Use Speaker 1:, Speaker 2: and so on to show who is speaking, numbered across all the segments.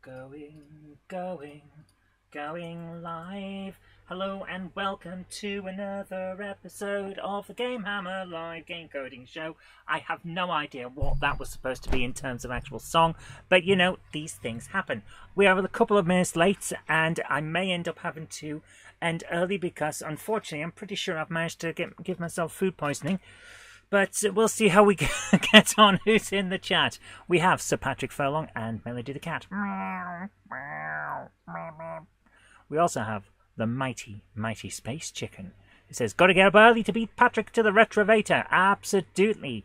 Speaker 1: Going live. Hello and welcome to another episode of the GameHammer Live Game Coding Show. I have no idea what that was supposed to be in terms of actual song, but you know, these things happen. We are a couple of minutes late and I may end up having to end early because unfortunately I'm pretty sure I've managed to give myself food poisoning. But we'll see how we get on. Who's in the chat? We have Sir Patrick Furlong and Melody the Cat. We also have the mighty Space Chicken. It says, gotta get up early to beat Patrick to the Retrovator. Absolutely.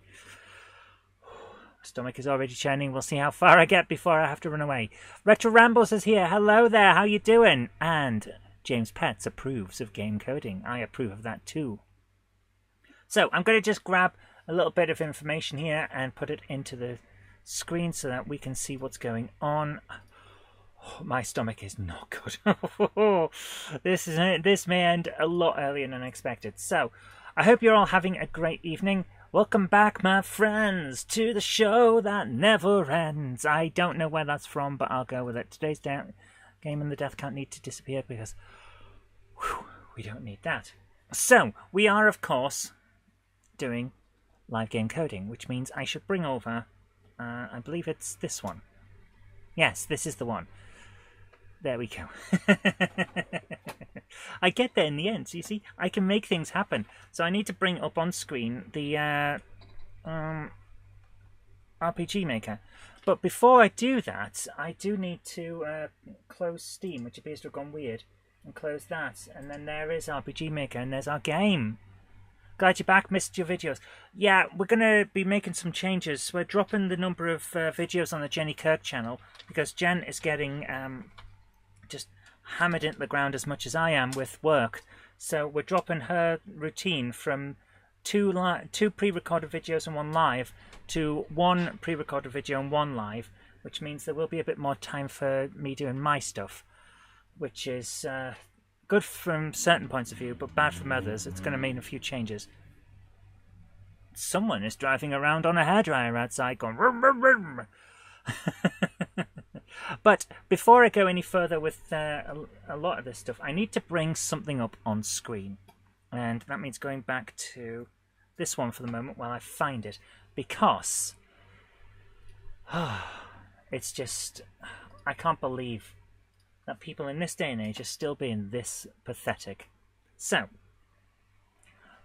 Speaker 1: Stomach is already churning. We'll see how far I get before I have to run away. Retro Rambles is here. Hello there. How you doing? And James Petts approves of game coding. I approve of that too. So I'm going to just grab a little bit of information here and put it into the screen so that we can see what's going on. Oh, my stomach is not good. This may end a lot earlier than expected. So I hope you're all having a great evening. Welcome back, my friends, to the show that never ends. I don't know where that's from, but I'll go with it. Today's game and the death count need to disappear because we don't need that. So we are, of course, doing live game coding, which means I should bring over, I believe it's this one. Yes, this is the one. There we go. I get there in the end, so you see, I can make things happen. So I need to bring up on screen the RPG Maker. But before I do that, I do need to close Steam, which appears to have gone weird, and close that. And then there is RPG Maker, and there's our game. Glad you're back, missed your videos. Yeah, we're going to be making some changes. We're dropping the number of videos on the Jenny Kirk channel because Jen is getting just hammered into the ground as much as I am with work. So we're dropping her routine from two pre-recorded videos and one live to one pre-recorded video and one live, which means there will be a bit more time for me doing my stuff, which is good from certain points of view, but bad from others. It's going to mean a few changes. Someone is driving around on a hairdryer outside going vroom, vroom, vroom. But before I go any further with a lot of this stuff, I need to bring something up on screen. And that means going back to this one for the moment while I find it. Because it's just, I can't believe that people in this day and age are still being this pathetic. So,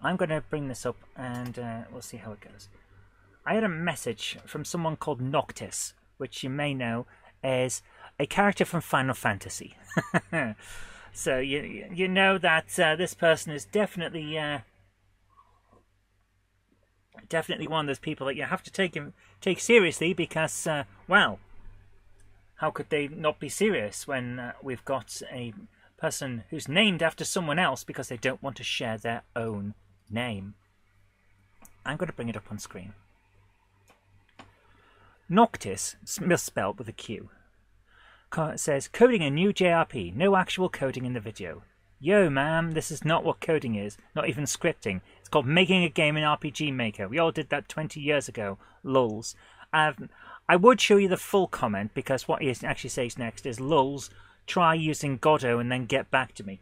Speaker 1: I'm going to bring this up and we'll see how it goes. I had a message from someone called Noctis, which you may know is a character from Final Fantasy. So you know that this person is definitely one of those people that you have to take seriously because, well, how could they not be serious when we've got a person who's named after someone else because they don't want to share their own name? I'm going to bring it up on screen. Noctis, misspelled with a Q, says, coding a new JRPG, no actual coding in the video. Yo, ma'am, this is not what coding is, not even scripting. It's called making a game in RPG Maker. We all did that 20 years ago. Lulz. I would show you the full comment because what he actually says next is, lulz, try using Godot and then get back to me.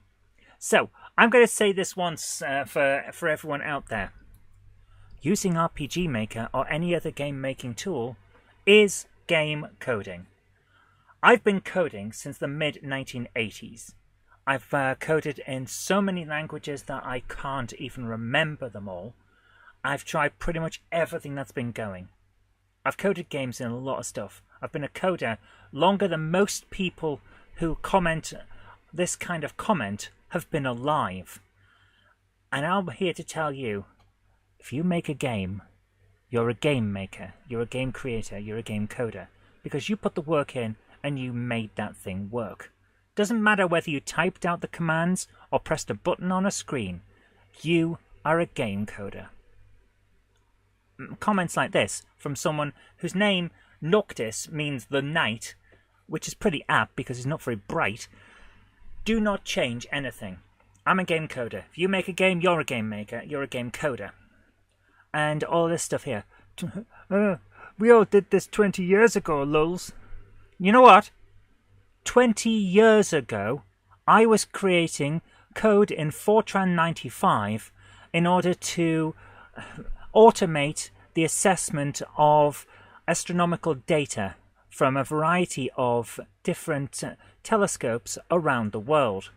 Speaker 1: So, I'm going to say this once for everyone out there. Using RPG Maker or any other game-making tool is game coding. I've been coding since the mid-1980s. I've coded in so many languages that I can't even remember them all. I've tried pretty much everything that's been going. I've coded games in a lot of stuff. I've been a coder longer than most people who comment this kind of comment have been alive. And I'm here to tell you, if you make a game, you're a game maker, you're a game creator, you're a game coder. Because you put the work in and you made that thing work. Doesn't matter whether you typed out the commands or pressed a button on a screen. You are a game coder. Comments like this from someone whose name, Noctis, means the night, which is pretty apt because he's not very bright, do not change anything. I'm a game coder. If you make a game, you're a game maker, you're a game coder. And all this stuff here. We all did this 20 years ago, lulz. You know what? 20 years ago, I was creating code in Fortran 95 in order to automate the assessment of astronomical data from a variety of different telescopes around the world.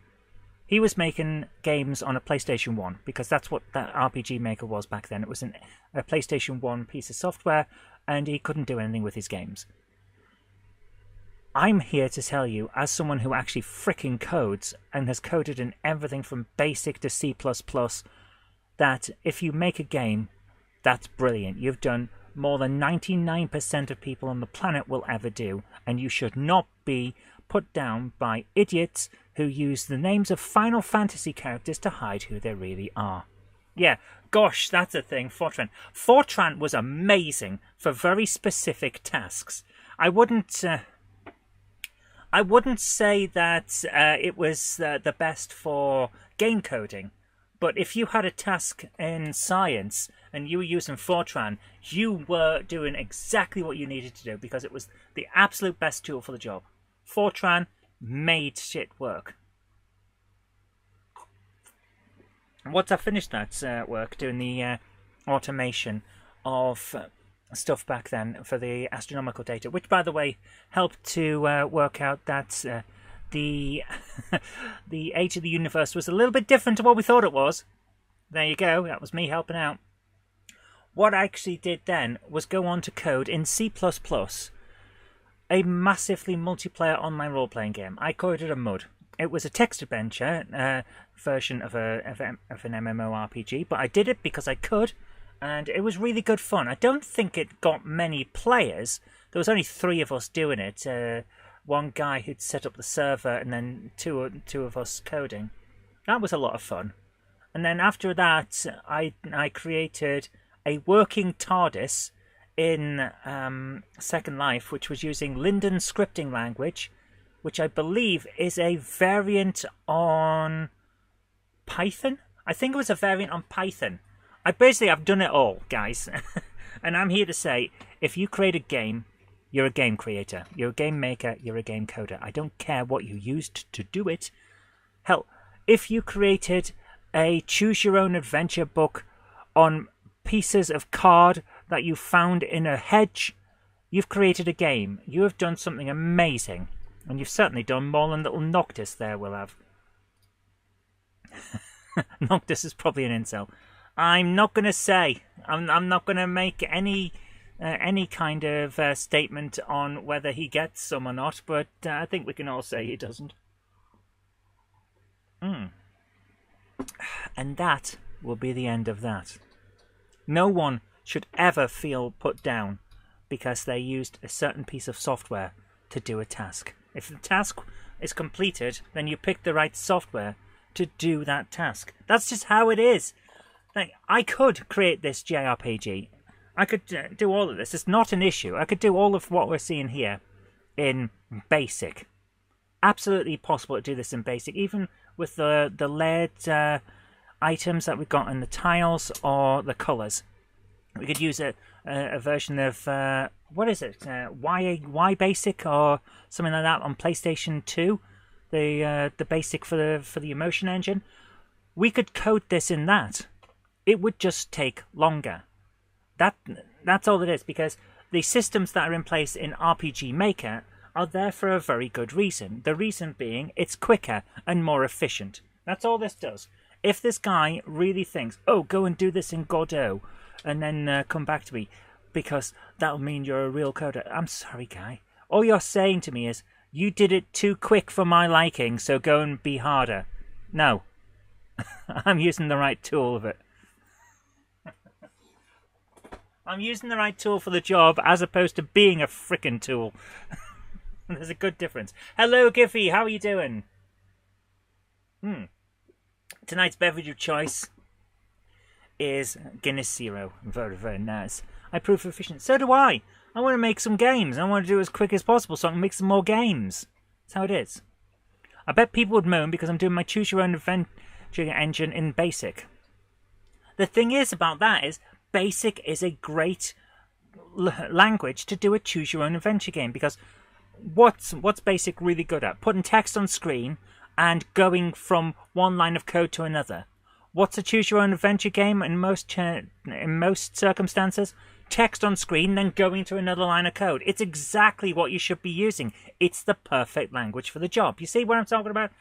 Speaker 1: He was making games on a PlayStation 1 because that's what that RPG Maker was back then. It was a PlayStation 1 piece of software, and he couldn't do anything with his games. I'm here to tell you, as someone who actually fricking codes and has coded in everything from BASIC to C++, that if you make a game, that's brilliant. You've done more than 99% of people on the planet will ever do, and you should not be put down by idiots who use the names of Final Fantasy characters to hide who they really are. Yeah, gosh, that's a thing, Fortran. Fortran was amazing for very specific tasks. I wouldn't say that it was the best for game coding, but if you had a task in science and you were using Fortran, you were doing exactly what you needed to do because it was the absolute best tool for the job. Fortran made shit work. Once I finished that work, doing the automation of stuff back then for the astronomical data, which, by the way, helped to work out that the the age of the universe was a little bit different to what we thought it was. There you go. That was me helping out. What I actually did then was go on to code in C++ a massively multiplayer online role-playing game. I coded a MUD. It was a text adventure version of an MMORPG, but I did it because I could, and it was really good fun. I don't think it got many players. There was only 3 of us doing it. One guy who'd set up the server, and then two of us coding. That was a lot of fun. And then after that, I created a working TARDIS in Second Life, which was using Linden scripting language, which I believe is a variant on Python. I think it was a variant on Python. I've done it all, guys. And I'm here to say, if you create a game, you're a game creator. You're a game maker. You're a game coder. I don't care what you used to do it. Hell, if you created a choose-your-own-adventure book on pieces of card that you found in a hedge, you've created a game. You have done something amazing. And you've certainly done more than little Noctis there will have. Noctis is probably an incel. I'm not going to say. I'm not going to make any kind of statement on whether he gets some or not, but I think we can all say he doesn't. And that will be the end of that. No one should ever feel put down because they used a certain piece of software to do a task. If the task is completed, then you pick the right software to do that task. That's just how it is. Like, I could create this JRPG. I could do all of this. It's not an issue. I could do all of what we're seeing here in BASIC. Absolutely possible to do this in BASIC, even with the layered items that we've got in the tiles or the colours. We could use a version of what is it? Y Basic or something like that on PlayStation 2. The basic for the emotion engine. We could code this in that. It would just take longer. That's all it is, because the systems that are in place in RPG Maker are there for a very good reason. The reason being it's quicker and more efficient. That's all this does. If this guy really thinks, oh, go and do this in Godot, and then come back to me, because that'll mean you're a real coder. I'm sorry, guy. All you're saying to me is, you did it too quick for my liking, so go and be harder. No. I'm using the right tool of it. I'm using the right tool for the job, as opposed to being a frickin' tool. There's a good difference. Hello, Giffy. How are you doing? Tonight's beverage of choice is Guinness Zero. Very, very nice. I prove efficient. So do I. I want to make some games. I want to do it as quick as possible so I can make some more games. That's how it is. I bet people would moan because I'm doing my choose-your-own-adventure engine in BASIC. The thing is about that is, BASIC is a great language to do a choose-your-own-adventure game, because what's Basic really good at? Putting text on screen and going from one line of code to another. What's a choose-your-own-adventure game in most circumstances? Text on screen, then going to another line of code. It's exactly what you should be using. It's the perfect language for the job. You see what I'm talking about?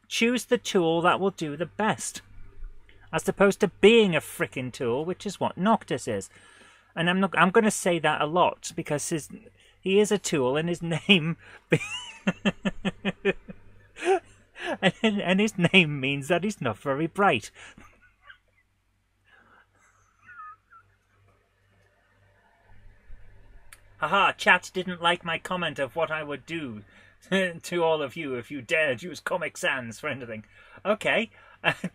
Speaker 1: Choose the tool that will do the best, as opposed to being a frickin' tool, which is what Noctis is. And I'm going to say that a lot because he is a tool, and his name and his name means that he's not very bright. Haha, chat didn't like my comment of what I would do to all of you if you dared use Comic Sans for anything. Okay,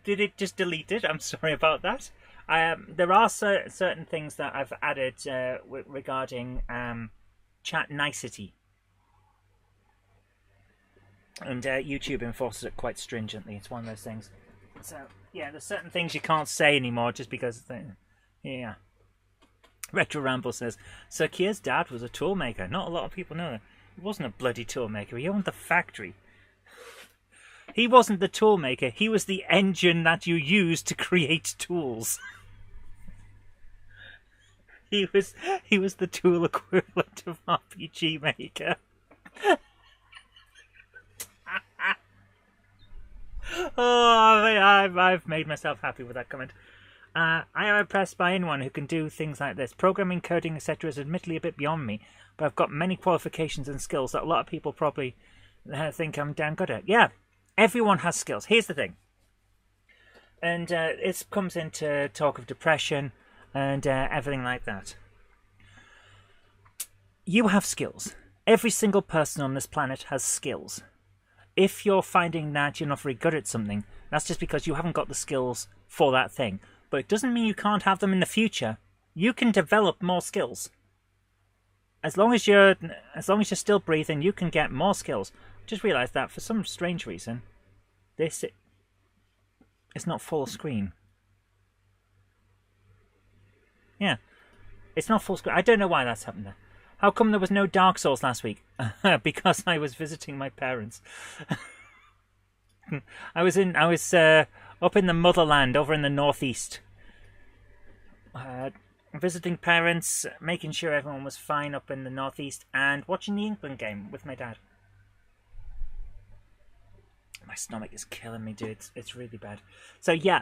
Speaker 1: did it just delete it? I'm sorry about that. There are certain things that I've added regarding chat nicety. And YouTube enforces it quite stringently. It's one of those things. So, yeah, there's certain things you can't say anymore just because... Yeah. Retro Ramble says, Sir Keir's dad was a tool maker. Not a lot of people know that. He wasn't a bloody tool maker. He owned the factory. He wasn't the tool maker. He was the engine that you used to create tools. He was the tool equivalent of RPG Maker. Oh, I've made myself happy with that comment. I am impressed by anyone who can do things like this. Programming, coding, etc. is admittedly a bit beyond me, but I've got many qualifications and skills that a lot of people probably think I'm damn good at. Yeah, everyone has skills. Here's the thing. And it comes into talk of depression and everything like that. You have skills. Every single person on this planet has skills. If you're finding that you're not very good at something, that's just because you haven't got the skills for that thing. But it doesn't mean you can't have them in the future. You can develop more skills. As long as you're still breathing, you can get more skills. Just realize that for some strange reason, this is not full screen. Yeah, it's not full screen. I don't know why that's happened there. How come there was no Dark Souls last week? Because I was visiting my parents. I was up in the motherland, over in the northeast. Visiting parents, making sure everyone was fine up in the northeast, and watching the England game with my dad. My stomach is killing me, dude. It's really bad. So yeah,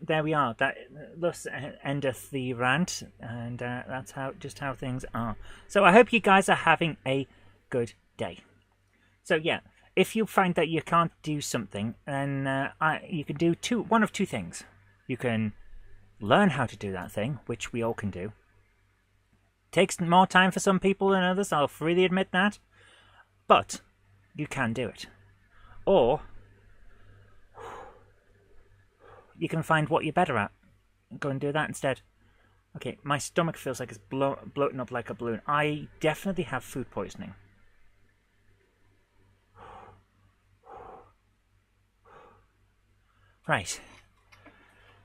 Speaker 1: there we are. That thus endeth the rant, and that's how things are. So I hope you guys are having a good day. So yeah, if you find that you can't do something, then you can do one of two things. You can learn how to do that thing, which we all can do. Takes more time for some people than others, I'll freely admit that. But you can do it. Or you can find what you're better at and go and do that instead. Okay, my stomach feels like it's bloating up like a balloon. I definitely have food poisoning. Right.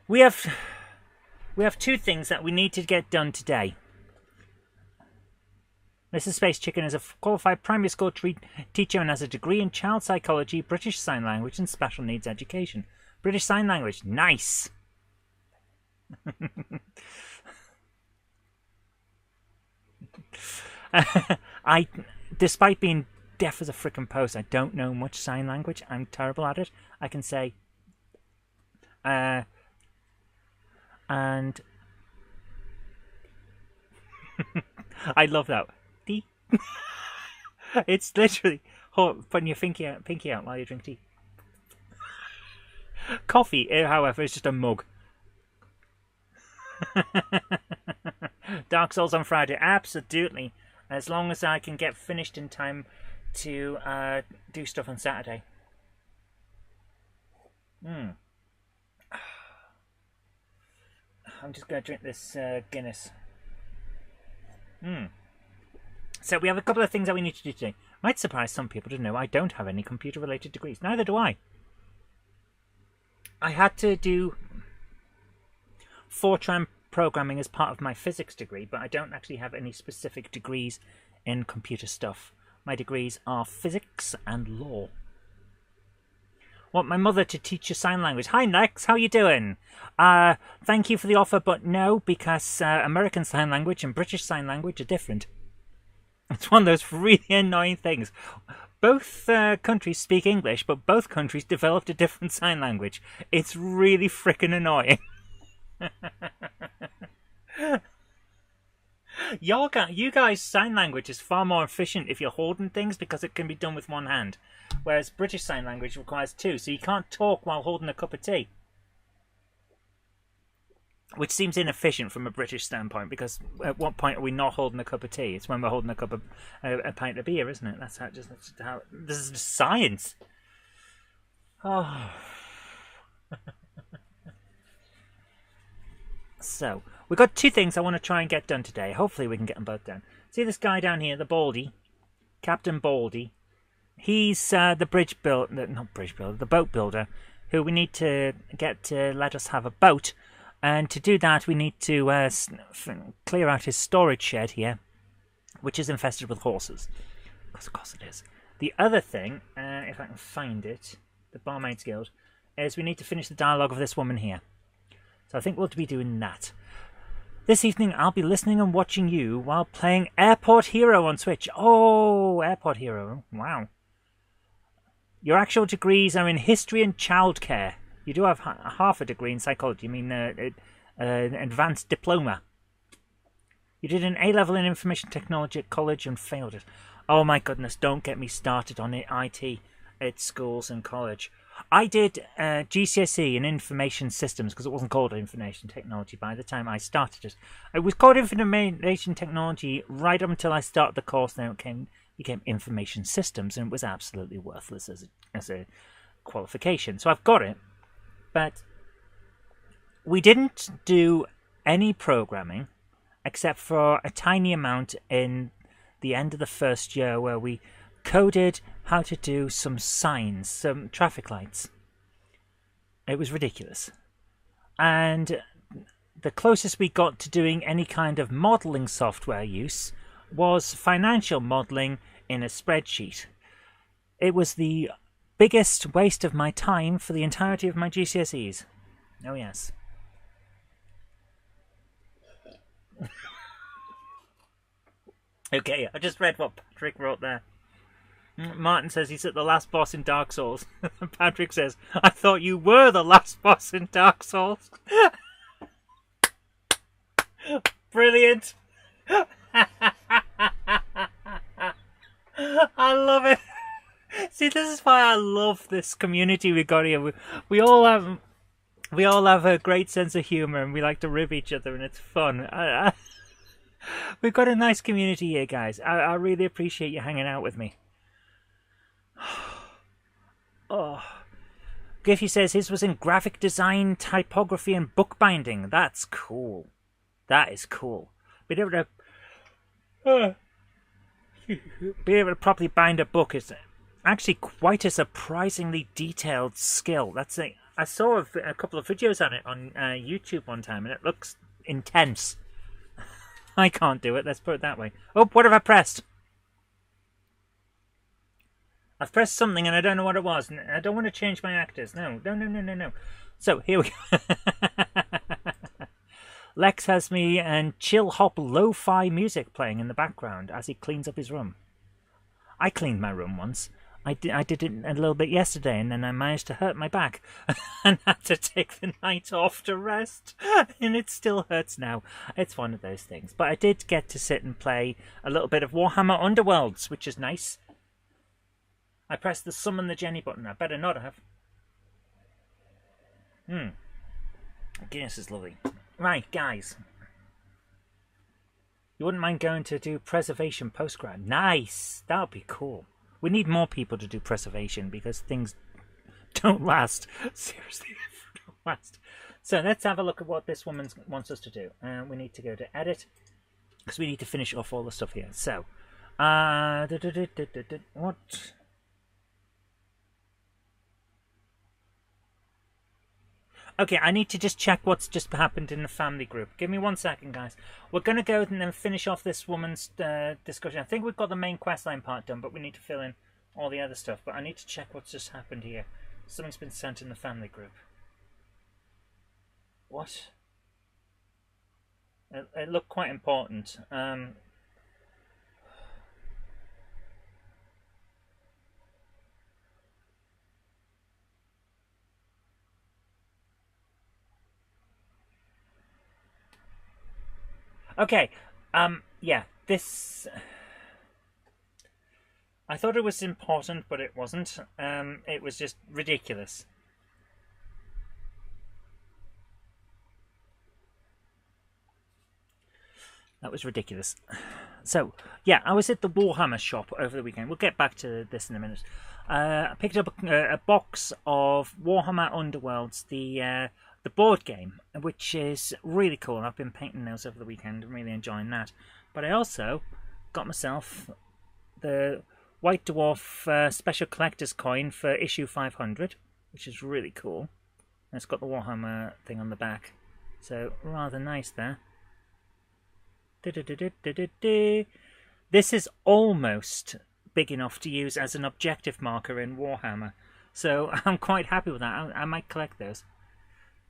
Speaker 1: We have two things that we need to get done today. Mrs. Space Chicken is a qualified primary school teacher and has a degree in child psychology, British Sign Language and special needs education. British Sign Language, nice! Despite being deaf as a frickin' post, I don't know much sign language. I'm terrible at it. I can say... and I love that. Tea. It's literally putting your pinky out while you drink tea. Coffee, however, is just a mug. Dark Souls on Friday, absolutely. As long as I can get finished in time to do stuff on Saturday. I'm just going to drink this Guinness. So we have a couple of things that we need to do today. Might surprise some people to know I don't have any computer-related degrees. Neither do I. I had to do Fortran programming as part of my physics degree, but I don't actually have any specific degrees in computer stuff. My degrees are physics and law. Want my mother to teach you sign language. Hi, Lex. How you doing? Thank you for the offer, but no, because American Sign Language and British Sign Language are different. It's one of those really annoying things. Both countries speak English, but both countries developed a different sign language. It's really frickin' annoying. You guys' sign language is far more efficient if you're holding things because it can be done with one hand. Whereas British Sign Language requires two, so you can't talk while holding a cup of tea. Which seems inefficient from a British standpoint, because at what point are we not holding a cup of tea? It's when we're holding a cup of a pint of beer, isn't it? That's how. This is just science. Oh. So we've got two things I want to try and get done today. Hopefully we can get them both done. See this guy down here, the Baldy, Captain Baldy. He's the the boat builder, who we need to get to let us have a boat. And to do that, we need to clear out his storage shed here, which is infested with horses. Because of course it is. The other thing, if I can find it, the Barmaids Guild, is we need to finish the dialogue of this woman here. So I think we'll be doing that. This evening, I'll be listening and watching you while playing Airport Hero on Switch. Oh, Airport Hero. Wow. Your actual degrees are in history and childcare. You do have half a degree in psychology. I mean, an advanced diploma. You did an A-level in information technology at college and failed it. Oh my goodness, don't get me started on IT at schools and college. I did GCSE in information systems because it wasn't called information technology by the time I started it. It was called information technology right up until I started the course. Then it became information systems, and it was absolutely worthless as a qualification. So I've got it, but we didn't do any programming except for a tiny amount in the end of the first year where we coded how to do some signs, some traffic lights. It was ridiculous. And the closest we got to doing any kind of modeling software use was financial modeling in a spreadsheet. It was the biggest waste of my time for the entirety of my GCSEs. Oh yes. Okay, I just read what Patrick wrote there. Martin says he's at the last boss in Dark Souls. Patrick says, I thought you were the last boss in Dark Souls. Brilliant. I love it. See, this is why I love this community we got here. We all have a great sense of humour, and we like to rib each other, and it's fun. We've got a nice community here, guys. I really appreciate you hanging out with me. Oh, Giffy says his was in graphic design, typography, and bookbinding. That's cool. That is cool. Being able to properly bind a book is actually quite a surprisingly detailed skill. I saw a couple of videos on it on YouTube one time, and it looks intense. I can't do it. Let's put it that way. Oh, what have I pressed? I've pressed something and I don't know what it was. I don't want to change my actors. No. So, here we go. Lex has me and chill hop lo-fi music playing in the background as he cleans up his room. I cleaned my room once. I did it a little bit yesterday, and then I managed to hurt my back and had to take the night off to rest. And it still hurts now. It's one of those things. But I did get to sit and play a little bit of Warhammer Underworlds, which is nice. I pressed the summon the Jenny button. I better not have. Guinness is lovely. Right, guys. You wouldn't mind going to do preservation postgrad? Nice! That would be cool. We need more people to do preservation because things don't last. Seriously, they don't last. So let's have a look at what this woman wants us to do. We need to go to edit because we need to finish off all the stuff here. So, what? Okay, I need to just check what's just happened in the family group. Give me 1 second, guys. We're going to go and then finish off this woman's discussion. I think we've got the main questline part done, but we need to fill in all the other stuff. But I need to check what's just happened here. Something's been sent in the family group. What? It looked quite important. Okay, yeah, this... I thought it was important, but it wasn't. It was just ridiculous. That was ridiculous. So, yeah, I was at the Warhammer shop over the weekend. We'll get back to this in a minute. I picked up a box of Warhammer Underworlds, the board game, which is really cool. I've been painting those over the weekend and really enjoying that. But I also got myself the White Dwarf Special Collector's Coin for issue 500, which is really cool. And it's got the Warhammer thing on the back. So, rather nice there. This is almost big enough to use as an objective marker in Warhammer. So, I'm quite happy with that. I might collect those.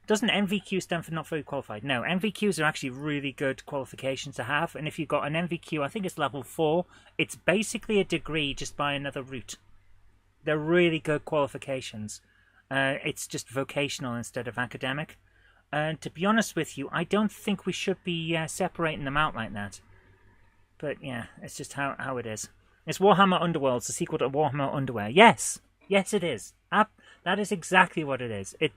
Speaker 1: Doesn't NVQ stand for not very qualified? No, NVQs are actually really good qualifications to have. And if you've got an NVQ, I think it's level 4, it's basically a degree just by another route. They're really good qualifications. It's just vocational instead of academic. And to be honest with you, I don't think we should be separating them out like that. But yeah, it's just how it is. It's Warhammer Underworlds, the sequel to Warhammer Underwear. Yes, yes it is. That is exactly what it is. How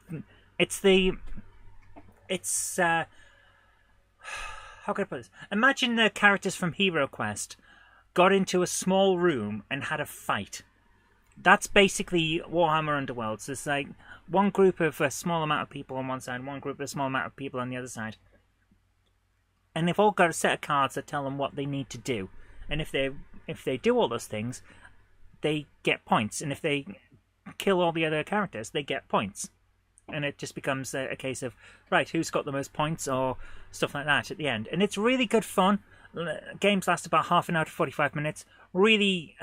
Speaker 1: can I put this? Imagine the characters from Hero Quest got into a small room and had a fight. That's basically Warhammer Underworlds. There's like one group of a small amount of people on one side, one group of a small amount of people on the other side. And they've all got a set of cards that tell them what they need to do. And if they do all those things, they get points. And if they kill all the other characters, they get points. And it just becomes a case of, right, who's got the most points or stuff like that at the end. And it's really good fun. Games last about half an hour to 45 minutes. Really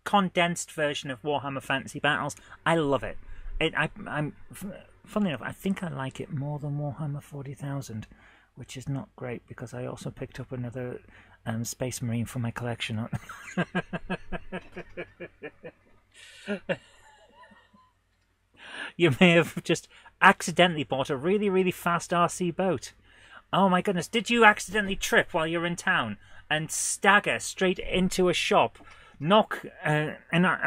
Speaker 1: condensed version of Warhammer Fantasy Battles. I love it. Funnily enough, I think I like it more than Warhammer 40,000, which is not great because I also picked up another Space Marine for my collection. You may have just accidentally bought a really, really fast RC boat. Oh my goodness, did you accidentally trip while you're in town and stagger straight into a shop, knock a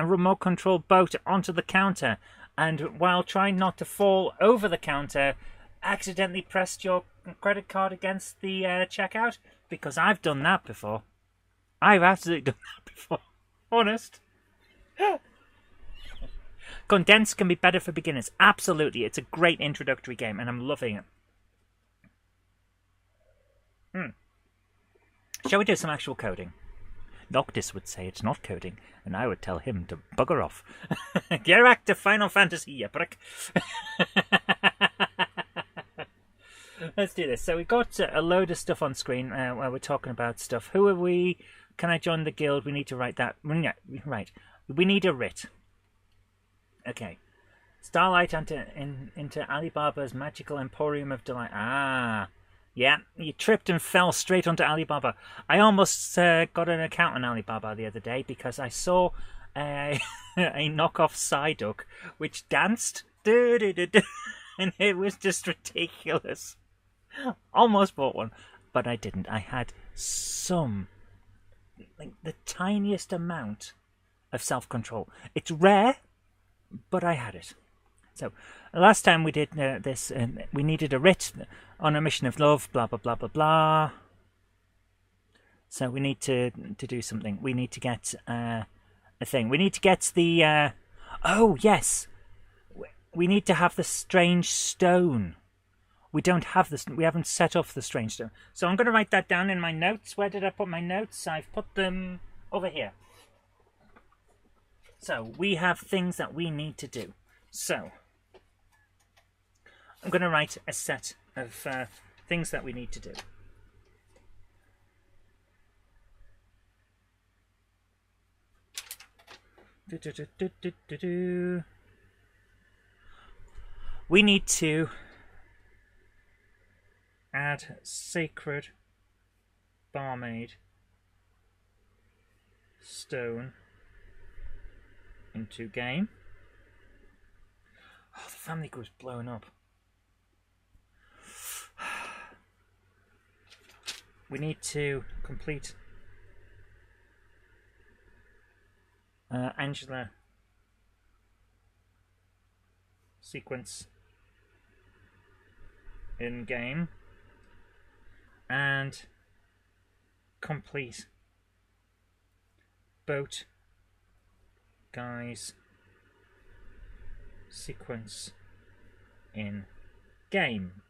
Speaker 1: remote control boat onto the counter, and while trying not to fall over the counter, accidentally pressed your credit card against the checkout? Because I've done that before. I've absolutely done that before. Honest. Condensed can be better for beginners. Absolutely. It's a great introductory game, and I'm loving it. Shall we do some actual coding? Noctis would say it's not coding, and I would tell him to bugger off. Get back to Final Fantasy, you prick. Let's do this. So we've got a load of stuff on screen where we're talking about stuff. Who are we? Can I join the guild? We need to write that. Right. We need a writ. Okay. Starlight into Alibaba's magical emporium of delight. Ah. Yeah, you tripped and fell straight onto Alibaba. I almost got an account on Alibaba the other day because I saw a knockoff Psyduck which danced. And it was just ridiculous. Almost bought one, but I didn't. I had some, like the tiniest amount of self-control. It's rare, but I had it. So, last time we did this, we needed a writ on a mission of love, blah, blah, blah, blah, blah. So we need to do something. We need to get a thing. We need to get the... oh, yes! We need to have the strange stone. We don't have this. We haven't set off the strange stone. So I'm going to write that down in my notes. Where did I put my notes? I've put them over here. So we have things that we need to do. So I'm going to write a set of things that we need to do. We need to add sacred barmaid stone into game. Oh, the family group's blowing up. We need to complete Angela sequence in game and complete boat guys sequence in game.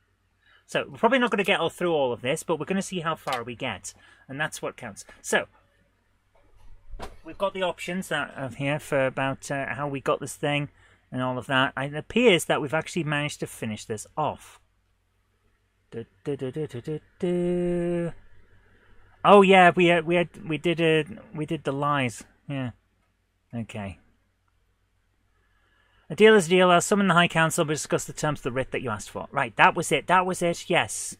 Speaker 1: So we're probably not going to get through all of this, but we're going to see how far we get, and that's what counts. So we've got the options that are here for about how we got this thing and all of that. And it appears that we've actually managed to finish this off. Oh yeah, we did the lies. Yeah. Okay. A deal is a deal. I'll summon the High Council to discuss the terms of the writ that you asked for. Right, that was it. That was it. Yes.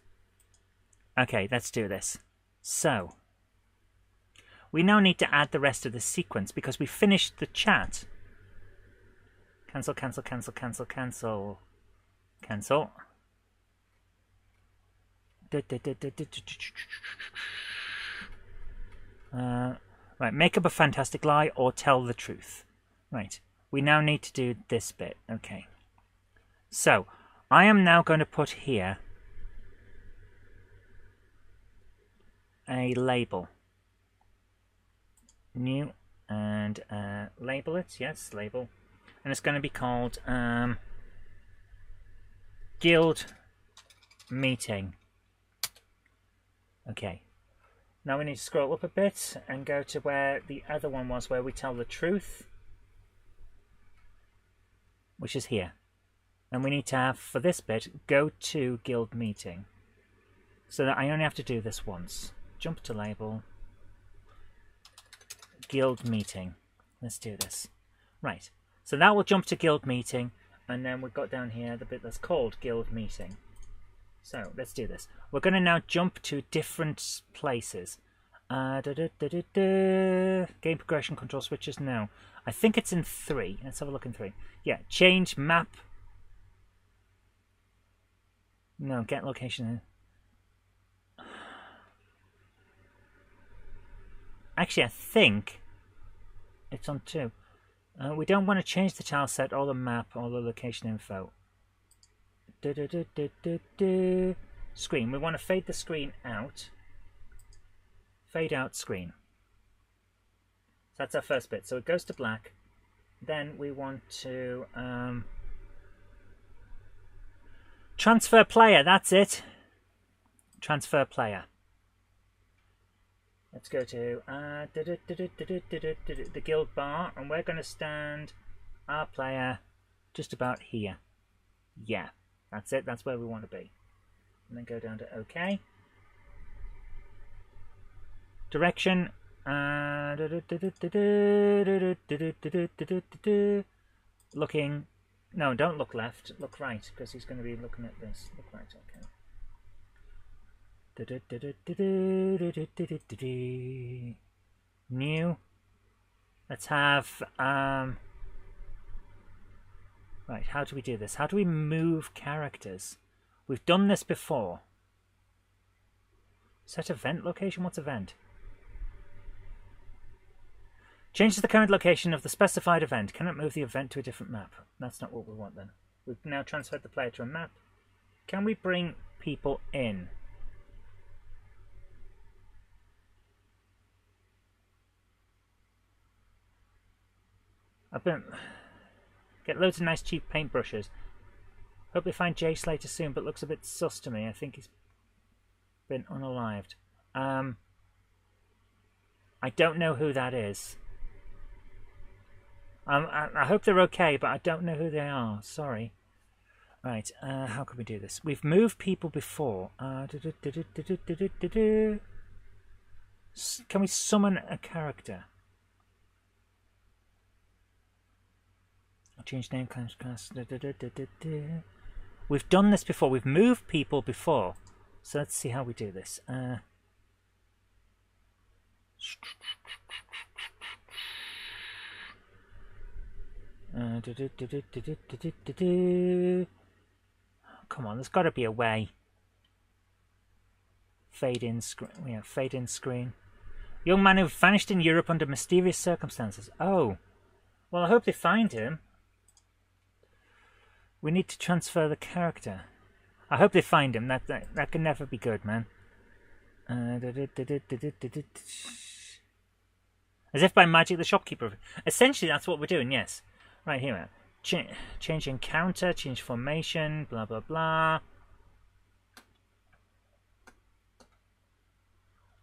Speaker 1: Okay, let's do this. So, we now need to add the rest of the sequence because we finished the chat. Cancel, cancel, cancel, cancel, cancel. Cancel. Right, make up a fantastic lie or tell the truth. Right. We now need to do this bit. Okay. So, I am now going to put here a label. New and label it. Yes, label. And it's going to be called Guild Meeting. Okay. Now we need to scroll up a bit and go to where the other one was, where we tell the truth. Which is here. And we need to have, for this bit, go to guild meeting. So that I only have to do this once. Jump to label. Guild meeting. Let's do this. Right. So that will jump to guild meeting. And then we've got down here the bit that's called guild meeting. So let's do this. We're going to now jump to different places. Game progression control switches. No. I think it's in 3. Let's have a look in 3. Yeah, change map. No, get location. Actually, I think it's on 2. We don't want to change the tile set or the map or the location info. Screen. We want to fade the screen out. Fade out screen. So that's our first bit. So it goes to black. Then we want to transfer player. That's it. Transfer player. Let's go to the guild bar, and we're going to stand our player just about here. Yeah, that's it. That's where we want to be. And then go down to OK. Direction. Looking. No, don't look left. Look right, because he's going to be looking at this. Look right. Okay. New. Let's have. Right. How do we do this? How do we move characters? We've done this before. Set event location. What's event? Changes the current location of the specified event. Cannot move the event to a different map. That's not what we want then. We've now transferred the player to a map. Can we bring people in? I've been... Get loads of nice cheap paintbrushes. Hope we find Jay Slater soon, but looks a bit sus to me. I think he's been unalived. I don't know who that is. I hope they're okay, but I don't know who they are. Sorry. Right, how can we do this? We've moved people before. Can we summon a character? Change name, class. We've done this before. We've moved people before. So let's see how we do this. Come on, there's got to be a way. Fade in screen. Yeah, fade in screen. Young man who vanished in Europe under mysterious circumstances. Oh, well, I hope they find him. We need to transfer the character. I hope they find him. That can never be good, man. As if by magic, the shopkeeper. Essentially, that's what we're doing. Yes, right here. Change encounter, change formation, blah blah blah.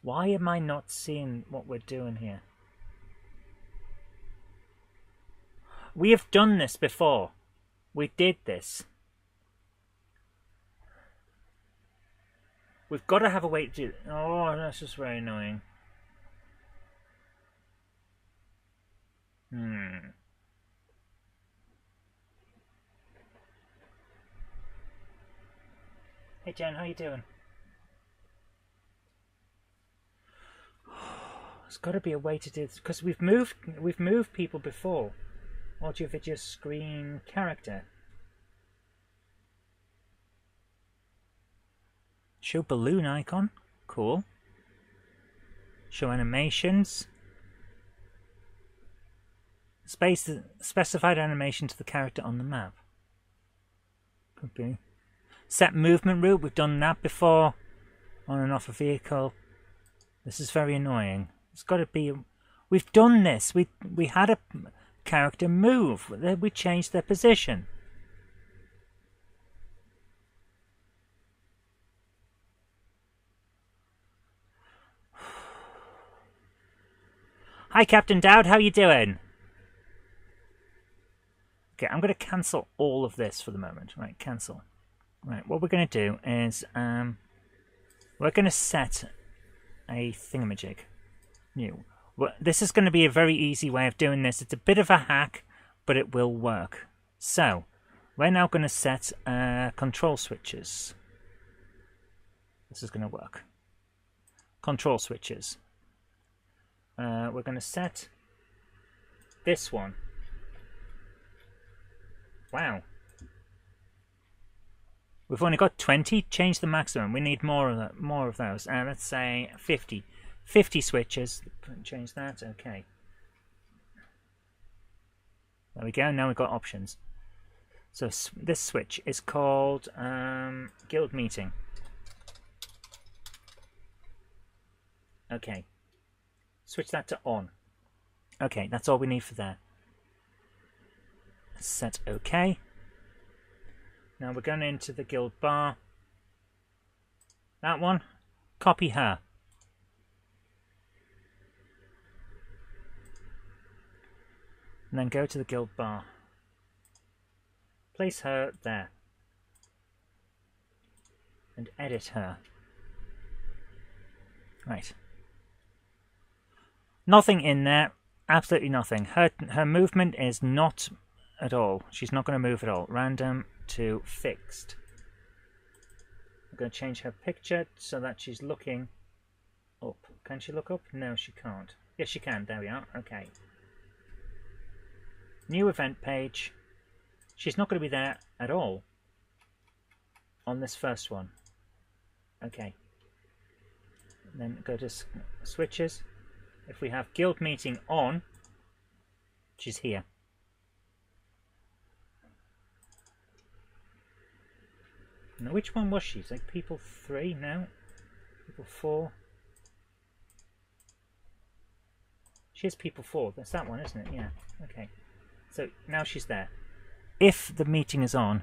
Speaker 1: Why am I not seeing what we're doing here? We have done this before. We did this. We've got to have a way to do it. Oh, that's just very annoying. Hey Jen, how you doing? There's got to be a way to do this because we've moved people before. Audio, video, screen, character. Show balloon icon. Cool. Show animations. Specified animation to the character on the map. Could be. Set movement route. We've done that before. On and off a vehicle. This is very annoying. It's got to be. We've done this. We had a character move. We changed their position. Hi Captain Dowd, how you doing? Okay, I'm going to cancel all of this for the moment. Right, cancel. Right, what we're going to do is we're going to set a thingamajig. New. Well, this is going to be a very easy way of doing this. It's a bit of a hack, but it will work. So, we're now going to set control switches. This is going to work. Control switches. We're going to set this one. Wow. We've only got 20. Change the maximum. We need more of those. Let's say 50. 50 switches. Change that. Okay. There we go. Now we've got options. So this switch is called Guild Meeting. Okay. Switch that to on. Okay, that's all we need for there. Set OK. Now we're going into the guild bar. That one. Copy her. And then go to the guild bar. Place her there. And edit her. Right. Nothing in there. Absolutely nothing. Her movement is not at all. She's not going to move at all. Random to fixed. I'm going to change her picture so that she's looking up. Can she look up? No, she can't. Yes, she can. There we are. Okay. New event page. She's not going to be there at all on this first one. Okay. And then go to switches. If we have guild meeting on, she's here. Now, which one was she? It's like people 3 now? People 4? She's people 4. That's that one, isn't it? Yeah. Okay. So now she's there. If the meeting is on.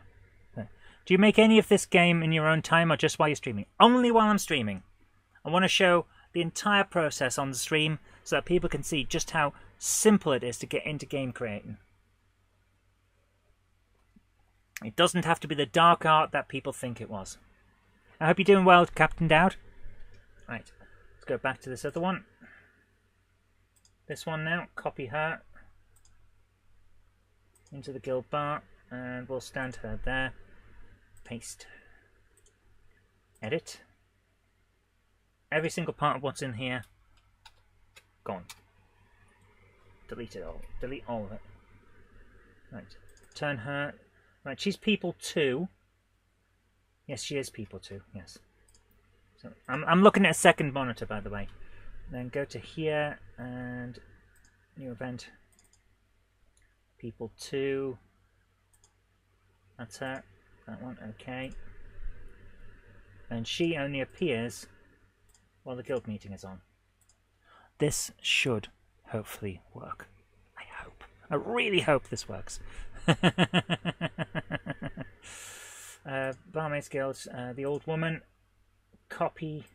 Speaker 1: Do you make any of this game in your own time or just while you're streaming? Only while I'm streaming. I want to show the entire process on the stream so that people can see just how simple it is to get into game creating. It doesn't have to be the dark art that people think it was. I hope you're doing well, Captain Dowd. Right, let's go back to this other one. This one now, copy her into the guild bar, and we'll stand her there. Paste. Edit. Every single part of what's in here, gone. Delete it all. Delete all of it. Right, turn her. Right, she's people 2. Yes, she is people 2, yes. So I'm looking at a second monitor, by the way. Then go to here and new event. People 2. That's her. That one, okay. And she only appears while the guild meeting is on. This should hopefully work. I hope. I really hope this works. Barmaids Guild, the old woman. Copy.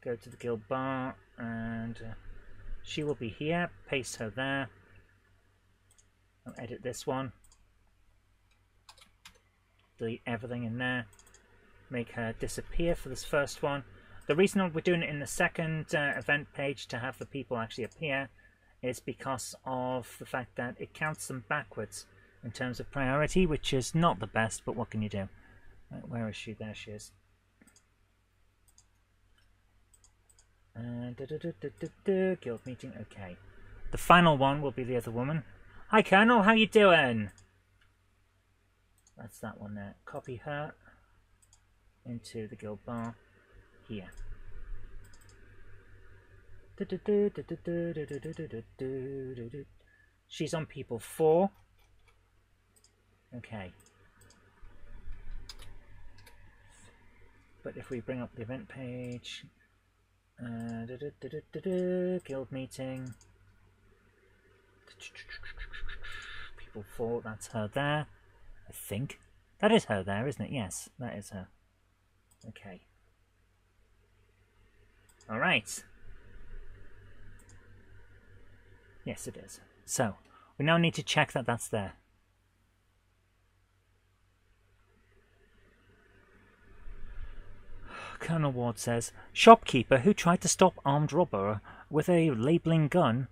Speaker 1: Go to the guild bar, and she will be here. Paste her there. I'll edit this one. Delete everything in there. Make her disappear for this first one. The reason we're doing it in the second event page to have the people actually appear is because of the fact that it counts them backwards in terms of priority, which is not the best, but what can you do? Right, where is she? There she is. Guild meeting, okay. The final one will be the other woman. Hi Colonel, how you doing? That's that one there. Copy her into the guild bar here. She's on people 4. Okay. But if we bring up the event page, guild meeting, people 4, that's her there, I think. That is her there, isn't it? Yes, that is her. Okay. Alright. Yes, it is. So, we now need to check that that's there. Colonel Ward says, shopkeeper who tried to stop armed robber with a labelling gun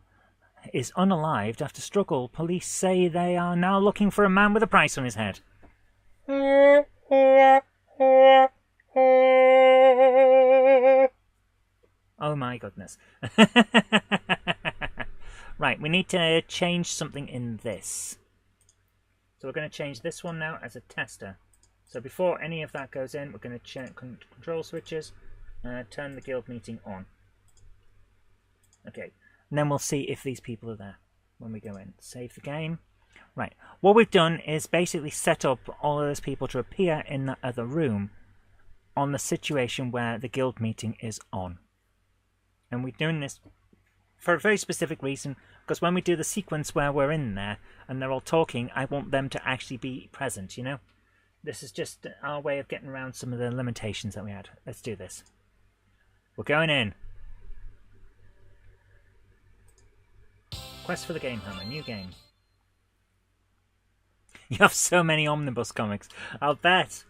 Speaker 1: is unalived after struggle. Police say they are now looking for a man with a price on his head. Oh my goodness. Right, we need to change something in this. So we're going to change this one now as a tester. So before any of that goes in, we're going to check control switches, turn the guild meeting on. Okay, and then we'll see if these people are there when we go in. Save the game. Right, what we've done is basically set up all of those people to appear in that other room on the situation where the guild meeting is on. And we're doing this for a very specific reason, because when we do the sequence where we're in there and they're all talking, I want them to actually be present, you know? This is just our way of getting around some of the limitations that we had. Let's do this. We're going in. Quest for the GameHammer, new game. You have so many omnibus comics. I'll bet.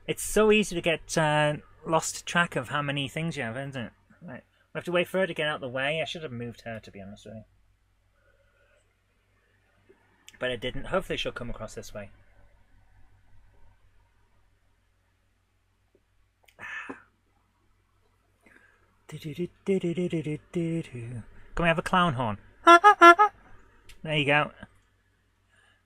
Speaker 1: It's so easy to get lost track of how many things you have, isn't it? Right. We have to wait for her to get out of the way. I should have moved her, to be honest with you. But I didn't. Hopefully she'll come across this way. Can we have a clown horn? There you go.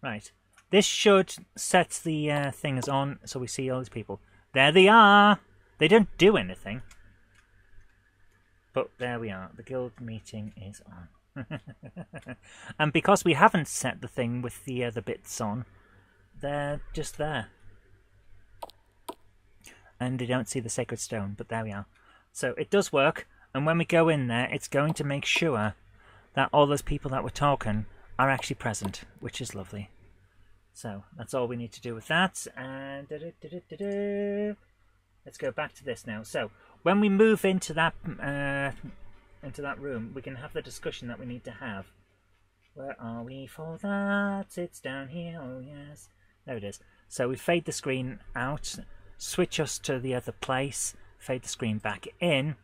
Speaker 1: Right. This should set the things on so we see all these people. There they are! They don't do anything. But there we are. The guild meeting is on. And because we haven't set the thing with the other bits on, they're just there. And they don't see the sacred stone, but there we are. So it does work, and when we go in there, it's going to make sure that all those people that were talking are actually present, which is lovely. So that's all we need to do with that. And let's go back to this now. So when we move into that room, we can have the discussion that we need to have. Where are we for that? It's down here. Oh yes, there it is. So we fade the screen out, switch us to the other place, fade the screen back in,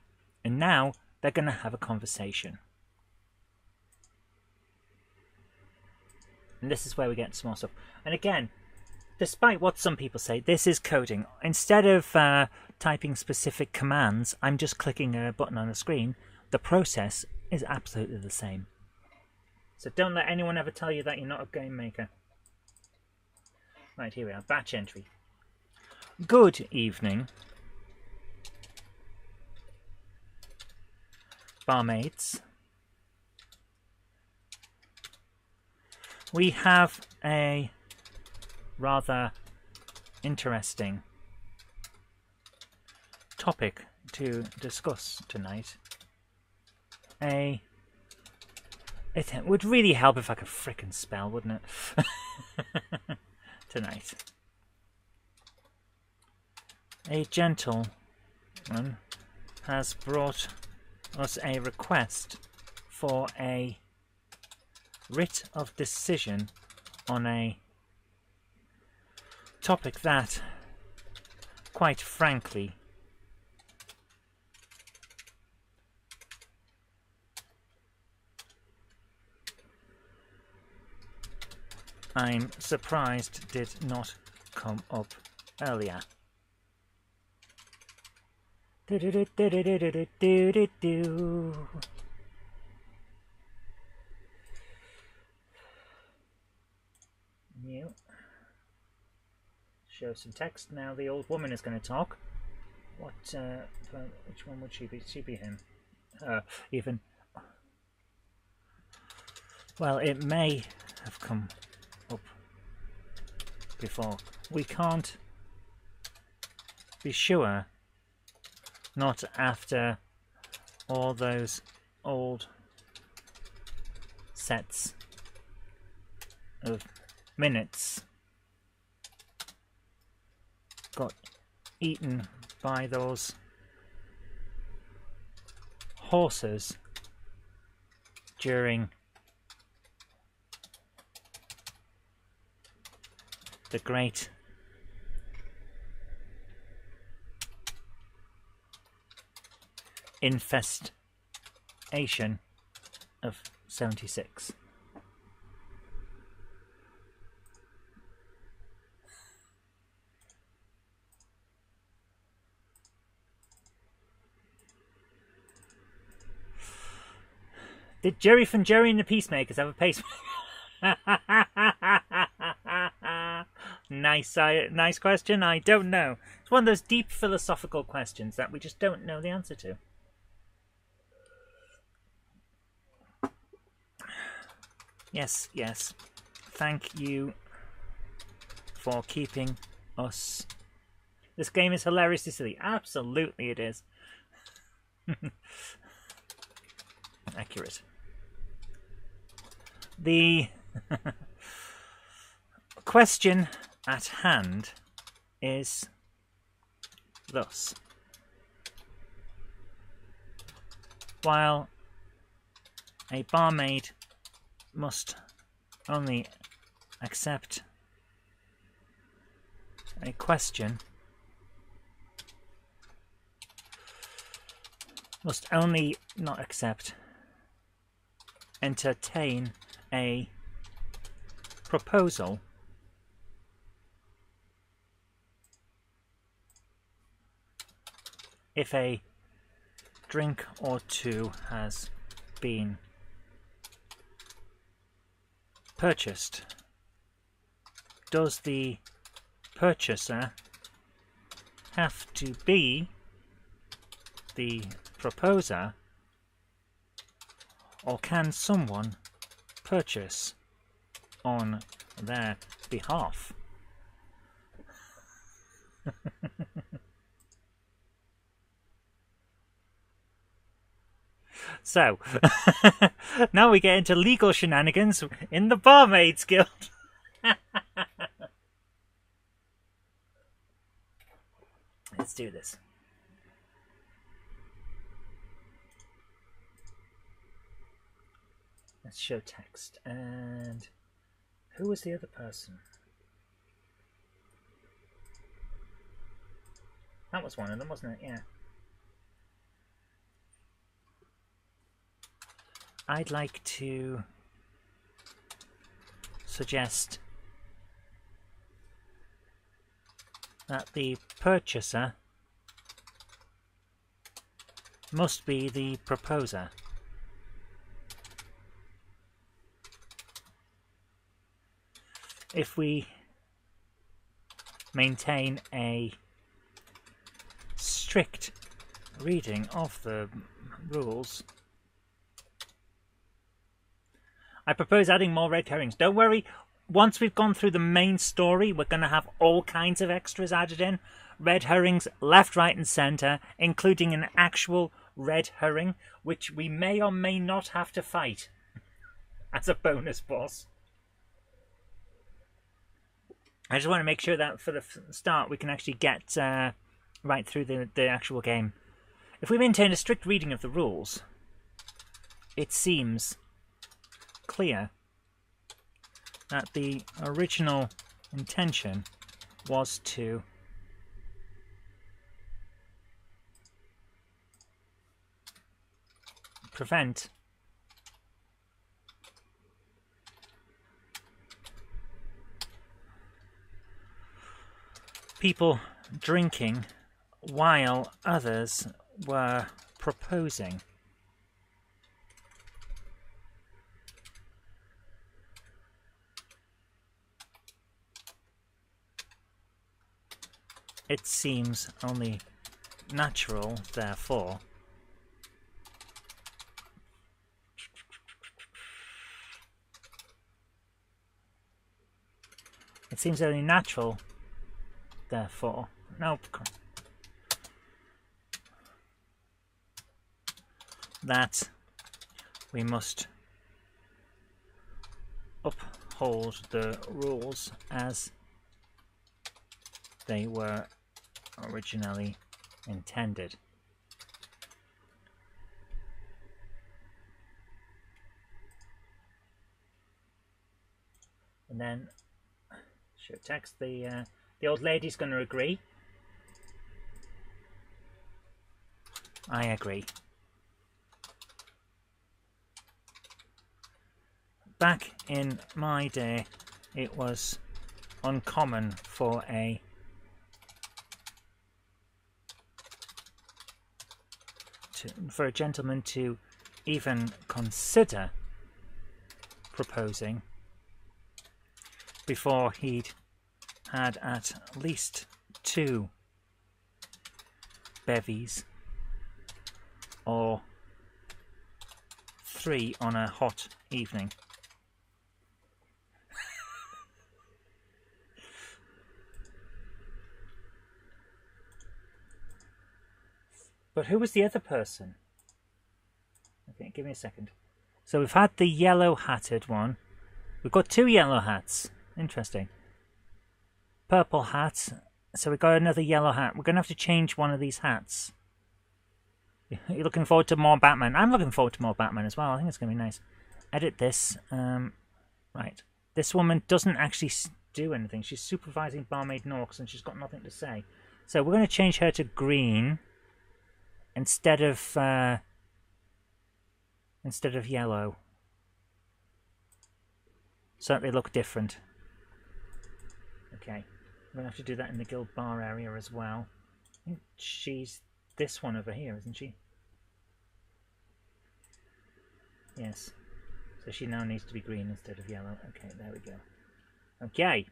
Speaker 1: and now they're going to have a conversation. And this is where we get some more stuff. And again, despite what some people say, this is coding. Instead of typing specific commands, I'm just clicking a button on the screen. The process is absolutely the same. So don't let anyone ever tell you that you're not a game maker. Right, here we are. Batch entry. Good evening, barmaids. We have a rather interesting topic to discuss tonight. It would really help if I could frickin' spell, wouldn't it? Tonight. A gentleman has brought us a request for a writ of decision on a topic that, quite frankly, I'm surprised did not come up earlier. New. Show some text. Now the old woman is going to talk. What? Which one would she be? She'd be him. Even. Well, it may have come up before. We can't be sure. Not after all those old sets of minutes got eaten by those horses during the great infestation of 76. Did Jerry from Jerry and the Peacemakers have a pacemaker? Nice question. I don't know. It's one of those deep philosophical questions that we just don't know the answer to. Yes, yes. Thank you for keeping us. This game is hilariously silly. Absolutely it is. Accurate. The question at hand is thus. While a barmaid must only accept a question, must only not accept, entertain a proposal if a drink or two has been purchased. Does the purchaser have to be the proposer, or can someone purchase on their behalf? So, now we get into legal shenanigans in the Barmaids Guild. Let's do this. Let's show text. And who was the other person? That was one of them, wasn't it? Yeah. I'd like to suggest that the purchaser must be the proposer. If we maintain a strict reading of the rules, I propose adding more red herrings. Don't worry, once we've gone through the main story, we're going to have all kinds of extras added in. Red herrings left, right and centre, including an actual red herring, which we may or may not have to fight as a bonus boss. I just want to make sure that for the start we can actually get right through the actual game. If we maintain a strict reading of the rules, it seems clear that the original intention was to prevent people drinking while others were proposing. It seems only natural, therefore, nope, that we must uphold the rules as they were originally intended. And then should text the old lady's going to agree. I agree. Back in my day, it was uncommon for a gentleman to even consider proposing before he'd had at least 2 bevies or 3 on a hot evening. But who was the other person? Okay, give me a second. So we've had the yellow-hatted one. We've got 2 yellow hats. Interesting. Purple hat. So we've got another yellow hat. We're going to have to change one of these hats. You're looking forward to more Batman? I'm looking forward to more Batman as well. I think it's going to be nice. Edit this. Right. This woman doesn't actually do anything. She's supervising Barmaid Norks and she's got nothing to say. So we're going to change her to green instead of yellow, so that they look different. Okay, we're going to have to do that in the guild bar area as well. I think she's this one over here, isn't she? Yes. So she now needs to be green instead of yellow. Okay, there we go. Okay.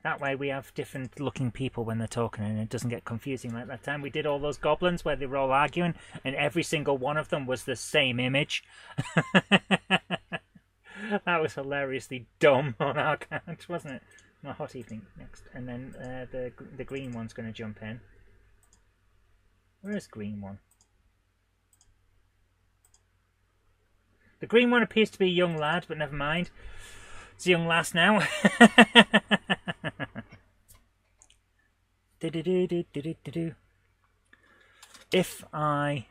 Speaker 1: That way we have different looking people when they're talking and it doesn't get confusing like that time we did all those goblins where they were all arguing and every single one of them was the same image. That was hilariously dumb on our count, wasn't it? My hot evening next. And then the green one's going to jump in. Where is green one? The green one appears to be a young lad, but never mind. It's a young lass now. If I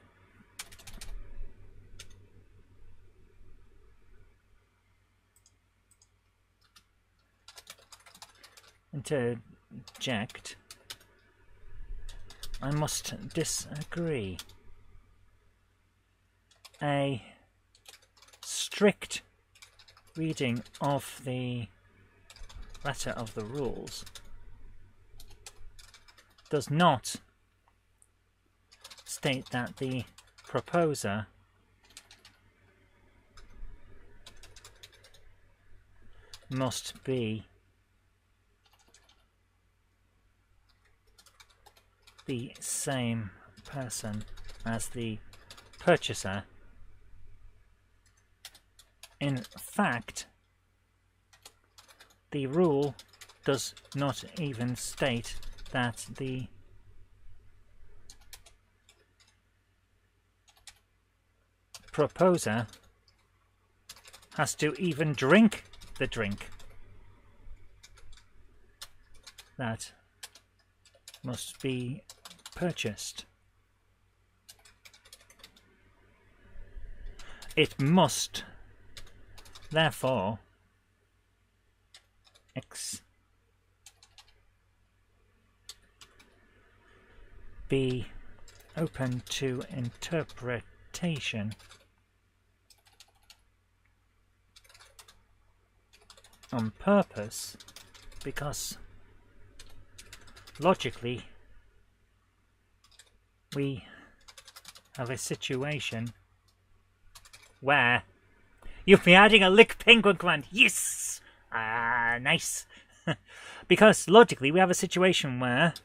Speaker 1: interject I must disagree. A strict reading of the letter of the rules does not state that the proposer must be the same person as the purchaser. In fact, the rule does not even state that the proposer has to even drink the drink that must be purchased. It must, therefore, be open to interpretation on purpose, because logically we have a situation where you'll be adding a lick penguin command. Yes! Nice. Because logically we have a situation where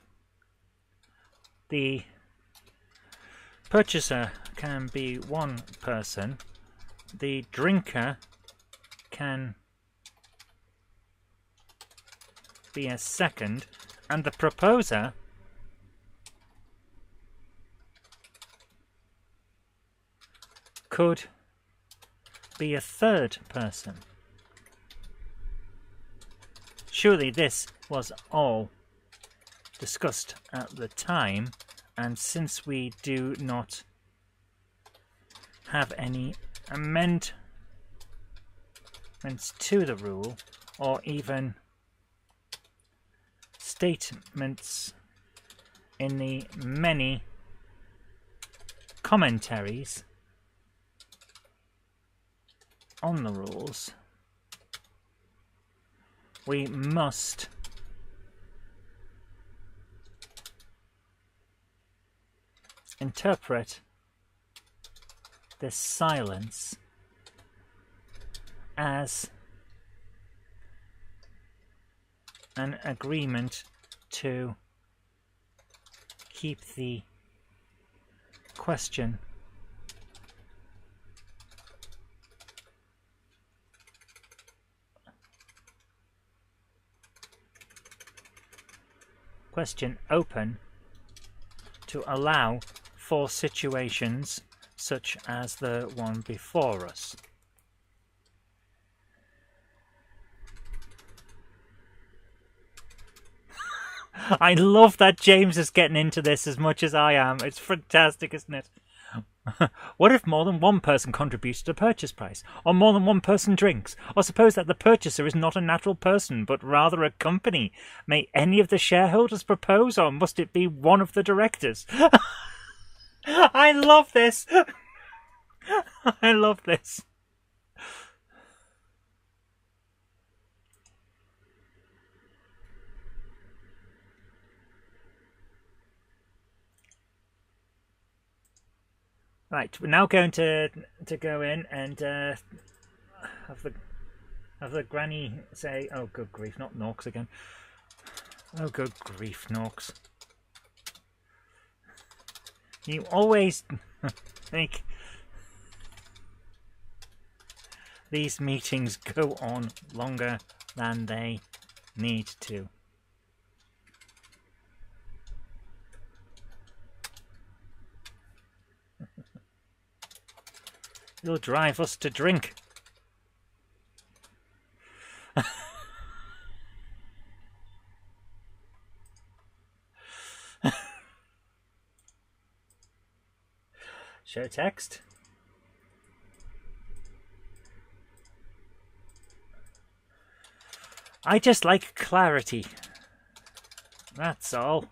Speaker 1: the purchaser can be one person, the drinker can be a second, and the proposer could be a third person. Surely this was all discussed at the time, and since we do not have any amendments to the rule, or even statements in the many commentaries on the rules, we must interpret this silence as an agreement to keep the question open, to allow for situations such as the one before us. I love that James is getting into this as much as I am. It's fantastic, isn't it? What if more than one person contributes to the purchase price? Or more than one person drinks? Or suppose that the purchaser is not a natural person, but rather a company? May any of the shareholders propose, or must it be one of the directors? I love this! I love this. Right, we're now going to go in and have the granny say, "Oh, good grief, not Norks again. Oh, good grief, Norks. You always make these meetings go on longer than they need to." You'll drive us to drink. Show text. I just like clarity. That's all.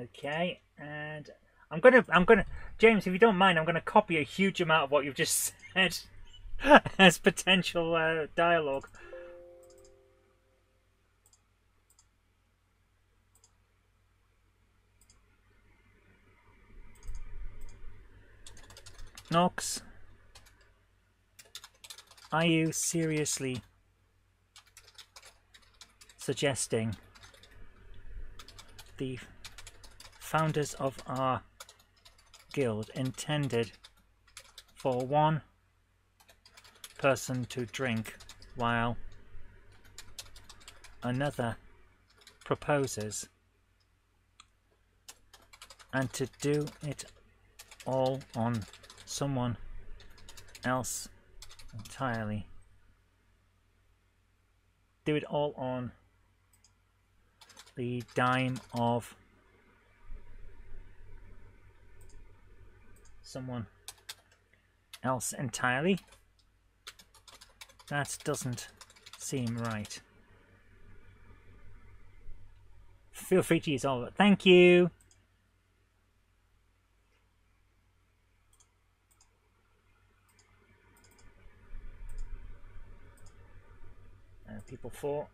Speaker 1: Okay, and I'm gonna, James, if you don't mind, I'm gonna copy a huge amount of what you've just said as potential dialogue. Nox, are you seriously suggesting the founders of our guild intended for one person to drink while another proposes, and to do it all on someone else entirely? Do it all on the dime of someone else entirely? That doesn't seem right. Feel free to use all of it. Thank you. People 4.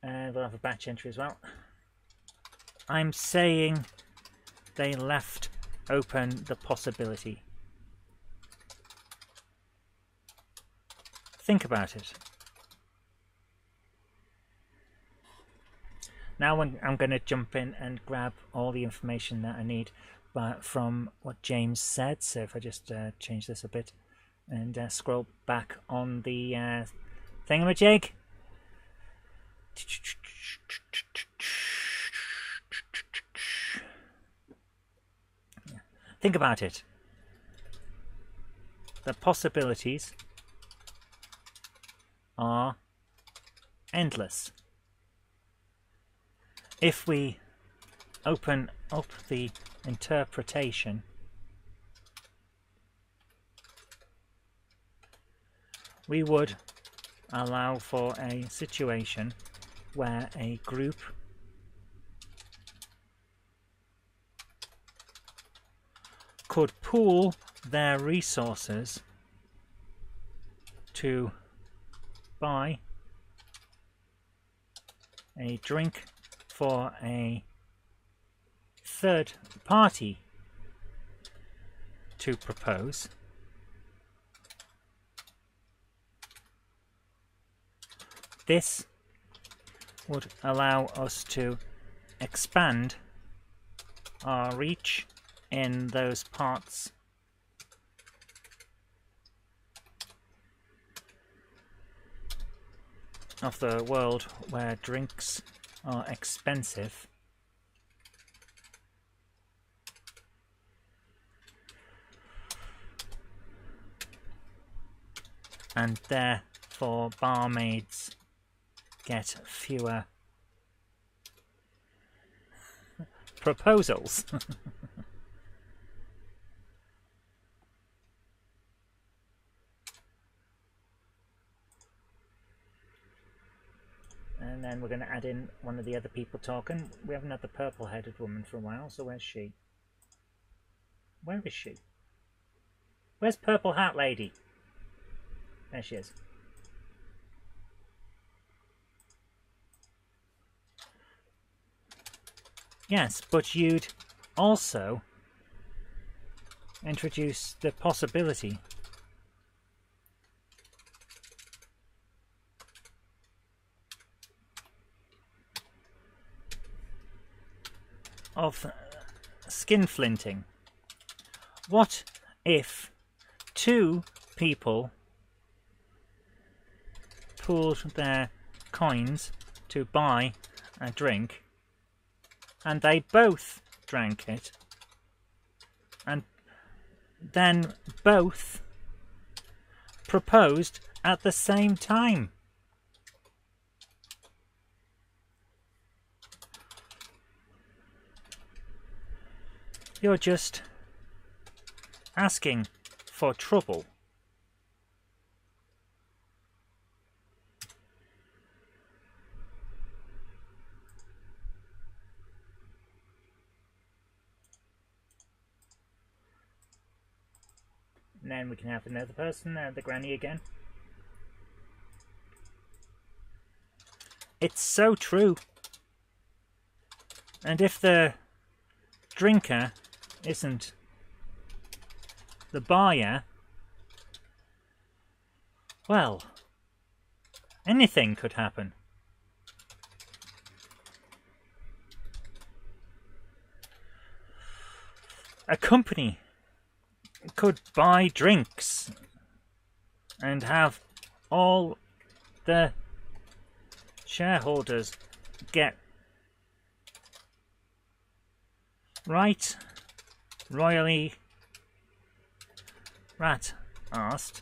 Speaker 1: And we'll have a batch entry as well. I'm saying they left open the possibility. Think about it. Now I'm going to jump in and grab all the information that I need from what James said. So if I just change this a bit and scroll back on the thingamajig. Think about it. The possibilities are endless. If we open up the interpretation, we would allow for a situation where a group could pool their resources to buy a drink for a third party to propose. This would allow us to expand our reach in those parts of the world where drinks are expensive, and therefore barmaids get fewer proposals. And then we're going to add in one of the other people talking. We haven't had the purple-headed woman for a while, so where's she? Where is she? Where's Purple Hat Lady? There she is. Yes, but you'd also introduce the possibility of skinflinting. What if 2 people pooled their coins to buy a drink and they both drank it, and then both proposed at the same time? You're just asking for trouble. and then we can have another person, the granny again. It's so true. And if the drinker isn't the buyer, well, anything could happen. A company could buy drinks and have all the shareholders get royally rat-arsed.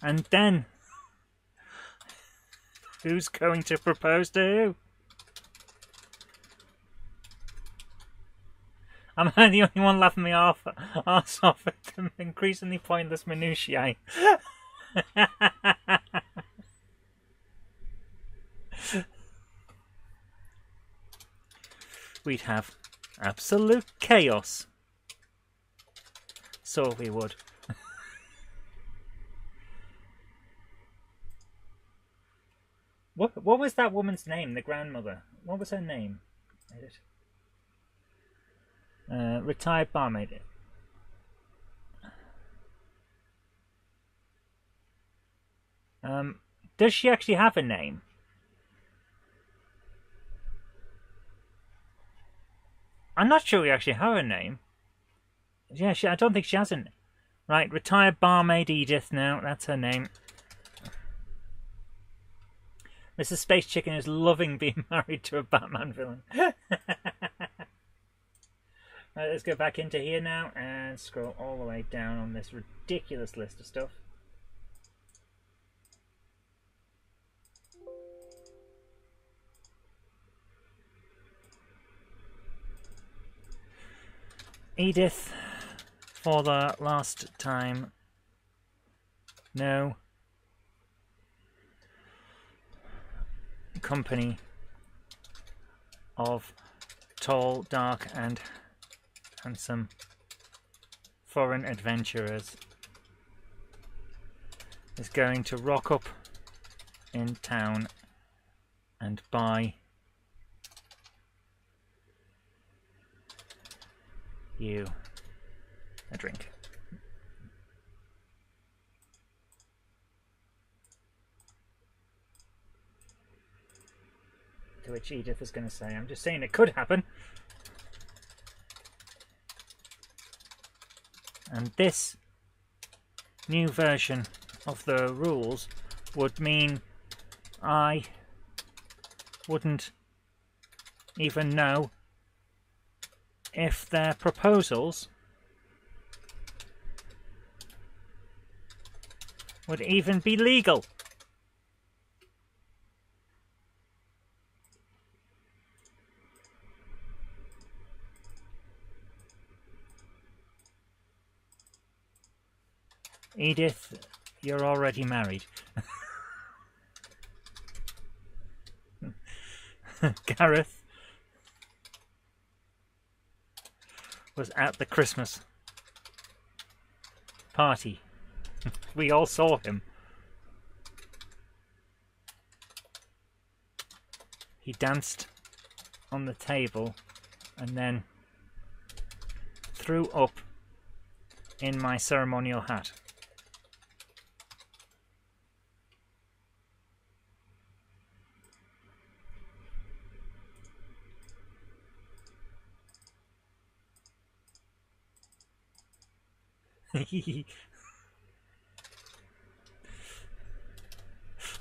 Speaker 1: And then who's going to propose to who? Am I the only one laughing me arse off at the increasingly pointless minutiae? We'd have absolute chaos. So we would. What was that woman's name? The grandmother. What was her name? Retired barmaid. Does she actually have a name? I'm not sure we actually have a name. Yeah, I don't think she has a name. Right, retired barmaid Edith now. That's her name. Mrs. Space Chicken is loving being married to a Batman villain. Right, let's go back into here now and scroll all the way down on this ridiculous list of stuff. Edith, for the last time, no company of tall, dark and handsome foreign adventurers is going to rock up in town and buy you a drink. To which Edith is going to say, I'm just saying it could happen. And this new version of the rules would mean I wouldn't even know if their proposals would even be legal. Edith, you're already married. Gareth was at the Christmas party. We all saw him. He danced on the table and then threw up in my ceremonial hat.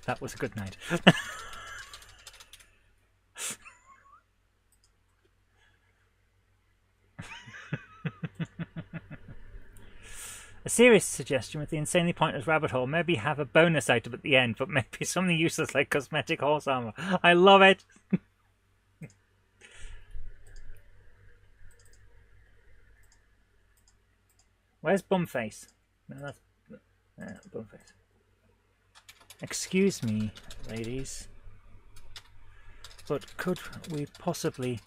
Speaker 1: That was a good night. A serious suggestion with the insanely pointless rabbit hole. Maybe have a bonus item at the end, but maybe something useless like cosmetic horse armor. I love it. Where's Bumface? No, that's Bumface. Excuse me, ladies, but could we possibly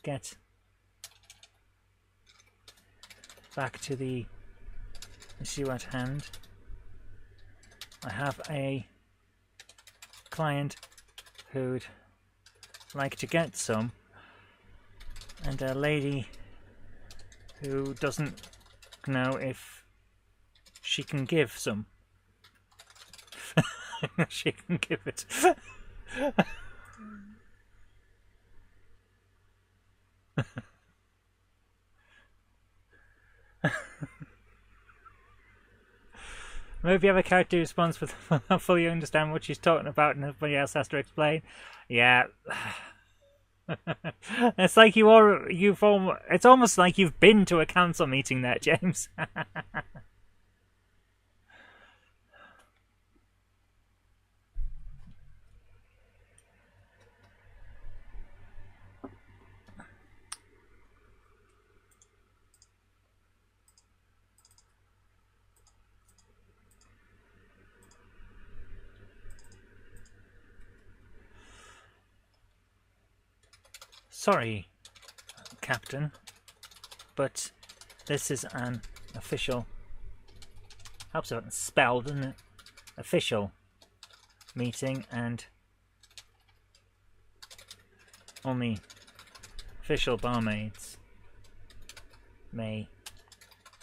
Speaker 1: get back to the issue at hand. I have a client who'd like to get some, and a lady who doesn't know if she can give some. She can give it. Maybe you have a character who responds with fully understand what she's talking about and everybody else has to explain. Yeah. It's like it's almost like you've been to a council meeting there, James. Sorry, Captain, but this is an official, helps if I can spell, doesn't it? Official meeting, and only official barmaids may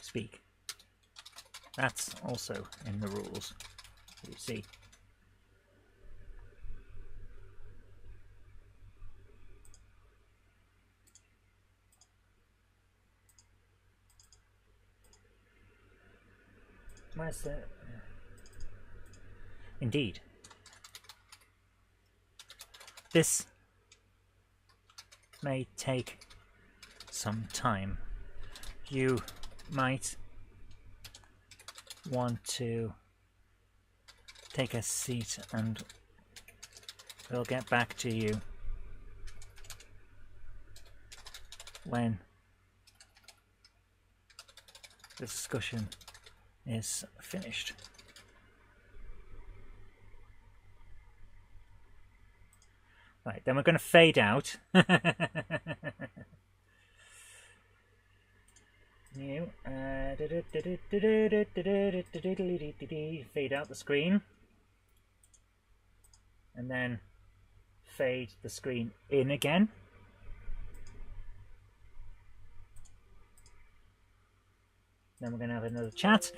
Speaker 1: speak. That's also in the rules, you see. Where's the... Indeed. This may take some time. You might want to take a seat and we'll get back to you when the discussion is finished. Right, then we're going to fade out. New. Fade out the screen. And then fade the screen in again. Then we're going to have another chat.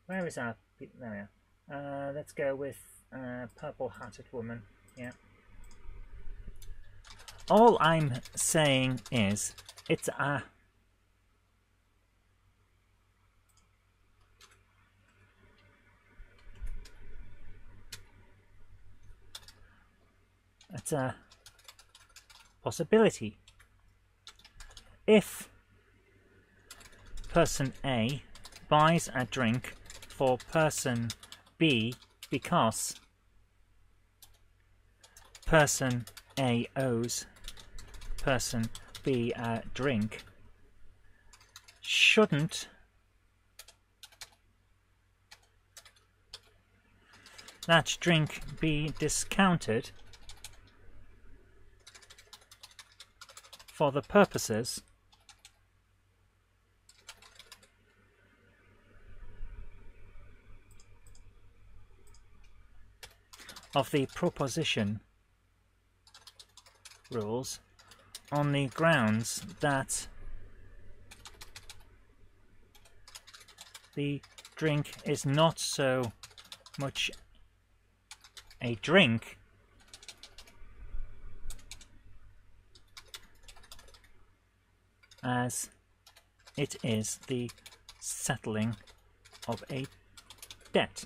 Speaker 1: Where is our... There we are. Let's go with purple-hatted woman. Yeah. All I'm saying is, it's a... It's a possibility. If person A buys a drink for person B because person A owes person B a drink, shouldn't that drink be discounted for the purposes of the proposition rules, on the grounds that the drink is not so much a drink as it is the settling of a debt.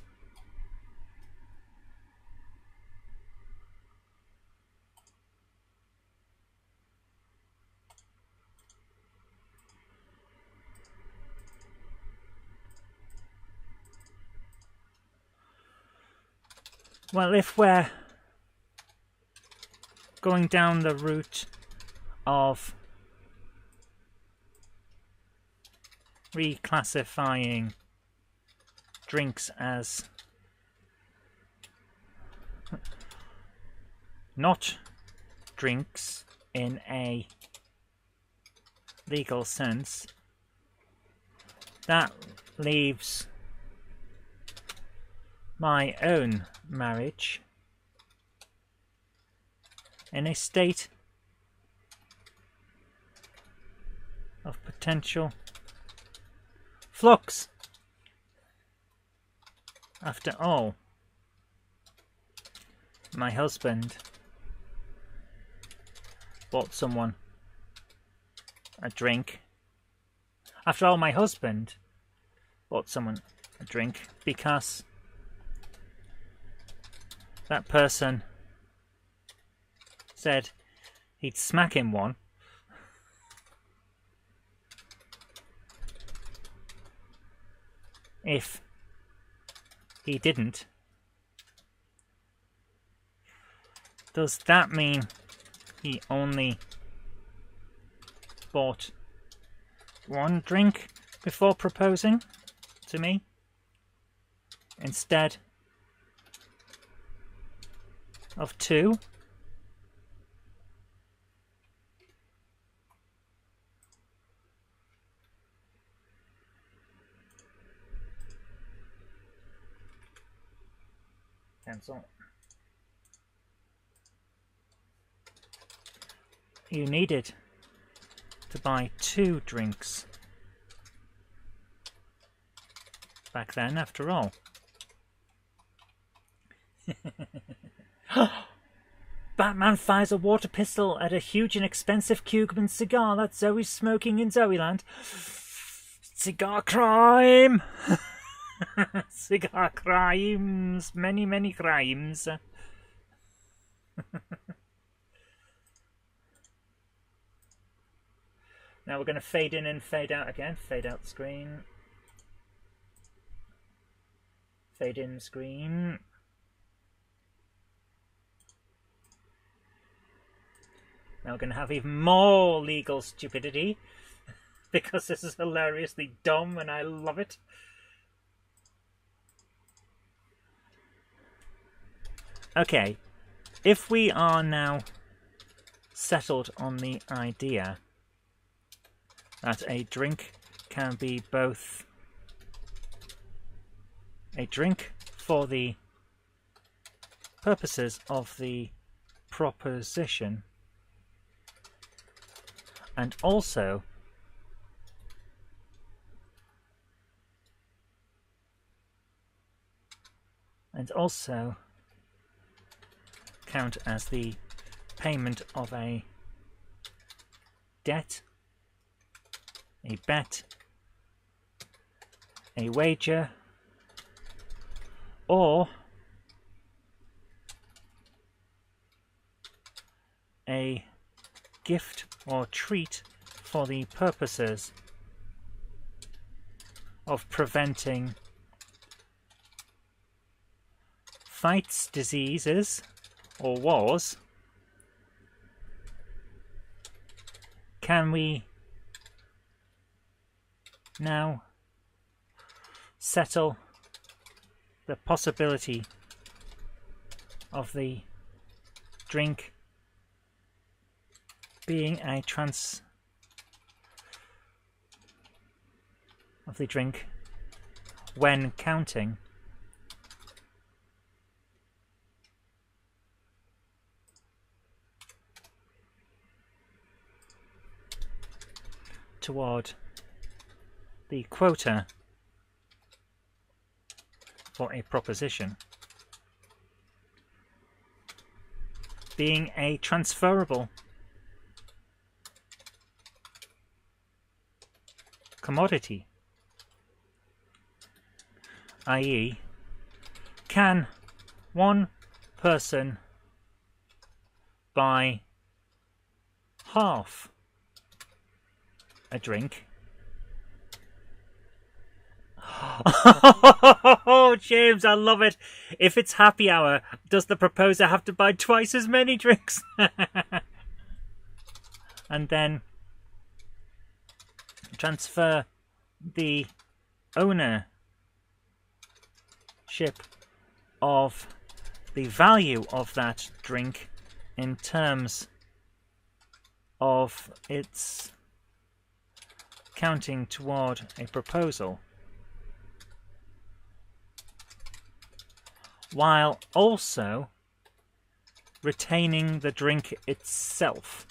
Speaker 1: Well, if we're going down the route of reclassifying drinks as not drinks in a legal sense, that leaves my own marriage in a state of potential flux. After all, my husband bought someone a drink. After all, my husband bought someone a drink because that person said he'd smack him one. If he didn't. Does that mean he only bought one drink before proposing to me instead of two? Cancel. You needed to buy 2 drinks back then, after all. Batman fires a water pistol at a huge and expensive Cuban cigar that Zoe's smoking in Zoeland. Cigar crime! Cigar crimes! Many, many crimes. Now we're going to fade in and fade out again. Fade out the screen. Fade in the screen. Now we're going to have even more legal stupidity because this is hilariously dumb and I love it. Okay, if we are now settled on the idea that a drink can be both a drink for the purposes of the proposition and also count as the payment of a debt, a bet, a wager, or a gift or treat for the purposes of preventing fights, diseases, or wars, can we now settle the possibility of the drink being a when counting toward the quota for a proposition being a transferable commodity, i.e., can one person buy half a drink? Oh, James, I love it. If it's happy hour, does the proposer have to buy twice as many drinks? And then transfer the ownership of the value of that drink in terms of its counting toward a proposal, while also retaining the drink itself.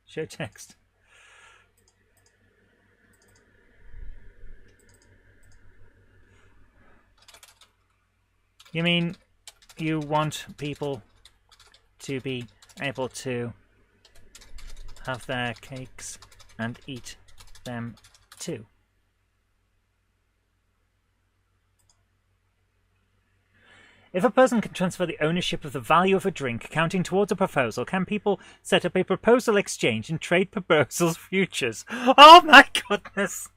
Speaker 1: Show text. You mean you want people to be able to have their cakes and eat them too? If a person can transfer the ownership of the value of a drink counting towards a proposal, can people set up a proposal exchange and trade proposals futures? Oh my goodness!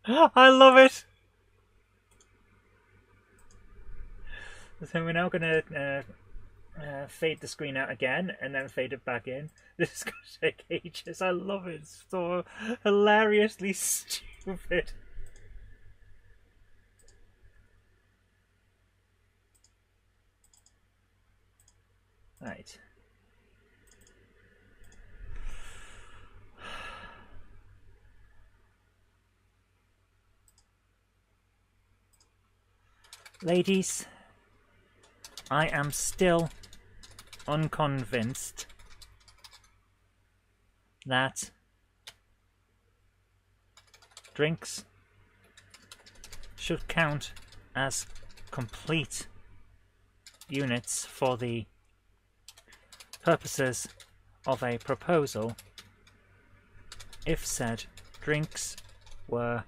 Speaker 1: I love it! So we're now going to fade the screen out again and then fade it back in. This is going to take ages. I love it. It's so hilariously stupid. Right. Ladies, I am still unconvinced that drinks should count as complete units for the purposes of a proposal if said drinks were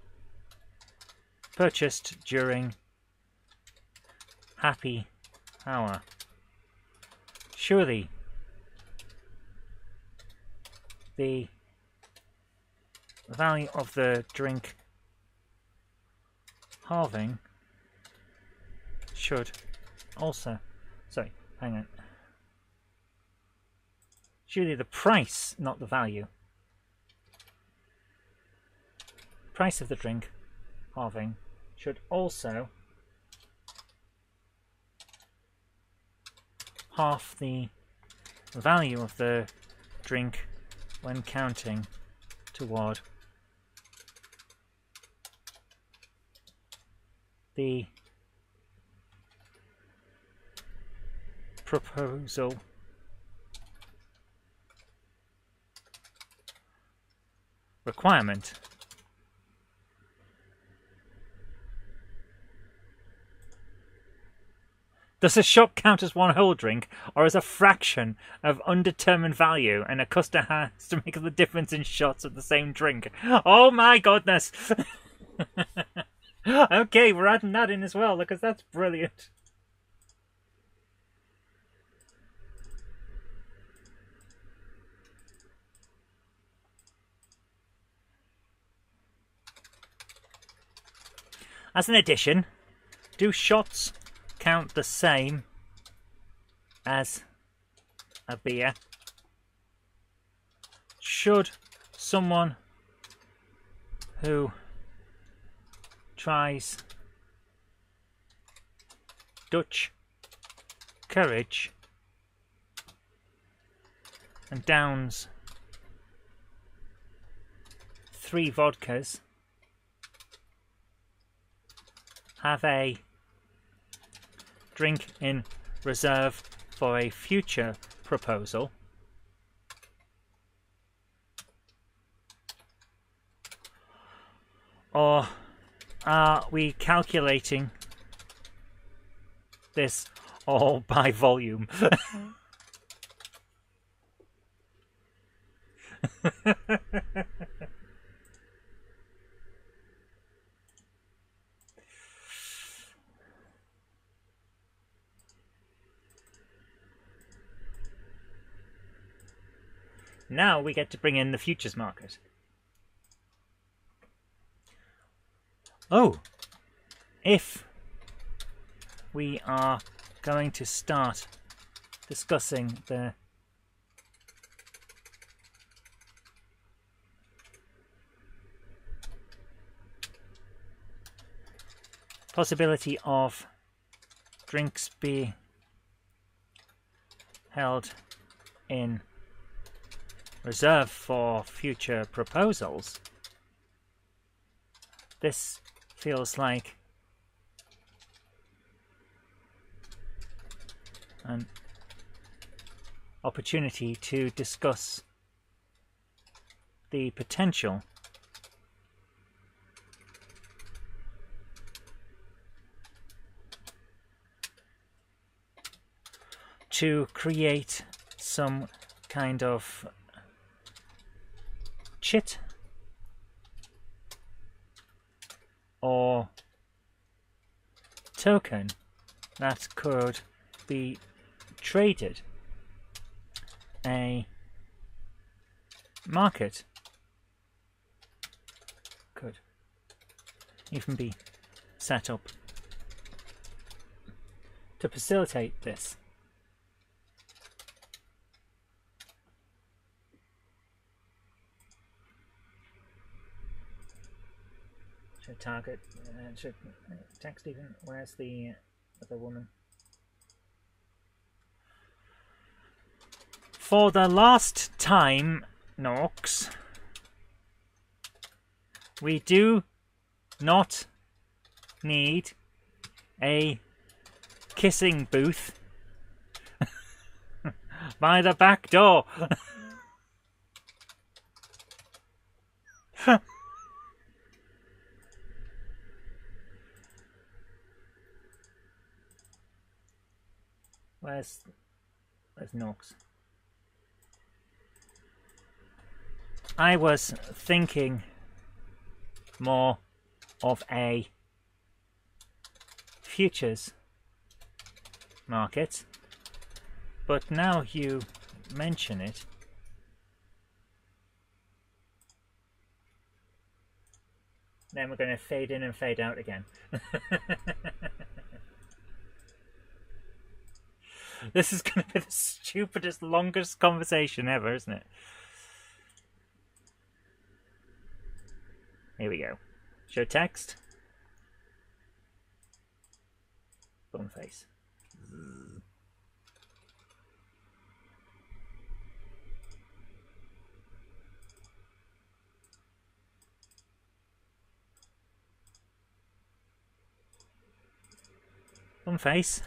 Speaker 1: purchased during happy hour. Surely the value of the drink halving should also, sorry, hang on. Surely the price, not the value. Price of the drink halving should also half the value of the drink when counting toward the proposal requirement. Does a shot count as one whole drink, or as a fraction of undetermined value, and a customer has to make the difference in shots of the same drink? Oh my goodness! Okay, we're adding that in as well, because that's brilliant. As an addition, do shots count the same as a beer? Should someone who tries Dutch courage and downs 3 vodkas have a drink in reserve for a future proposal? Or are we calculating this all by volume? Now we get to bring in the futures market. Oh, if we are going to start discussing the possibility of drinks being held in reserve for future proposals. This feels like an opportunity to discuss the potential to create some kind of chit or token that could be traded. A market could even be set up to facilitate this. Should target, should text even, where's the other woman? For the last time, Nox, we do not need a kissing booth by the back door. Where's Nox? I was thinking more of a futures market, but now you mention it, then we're going to fade in and fade out again. This is going to be the stupidest, longest conversation ever, isn't it? Here we go. Show text. Bum face. Bum face.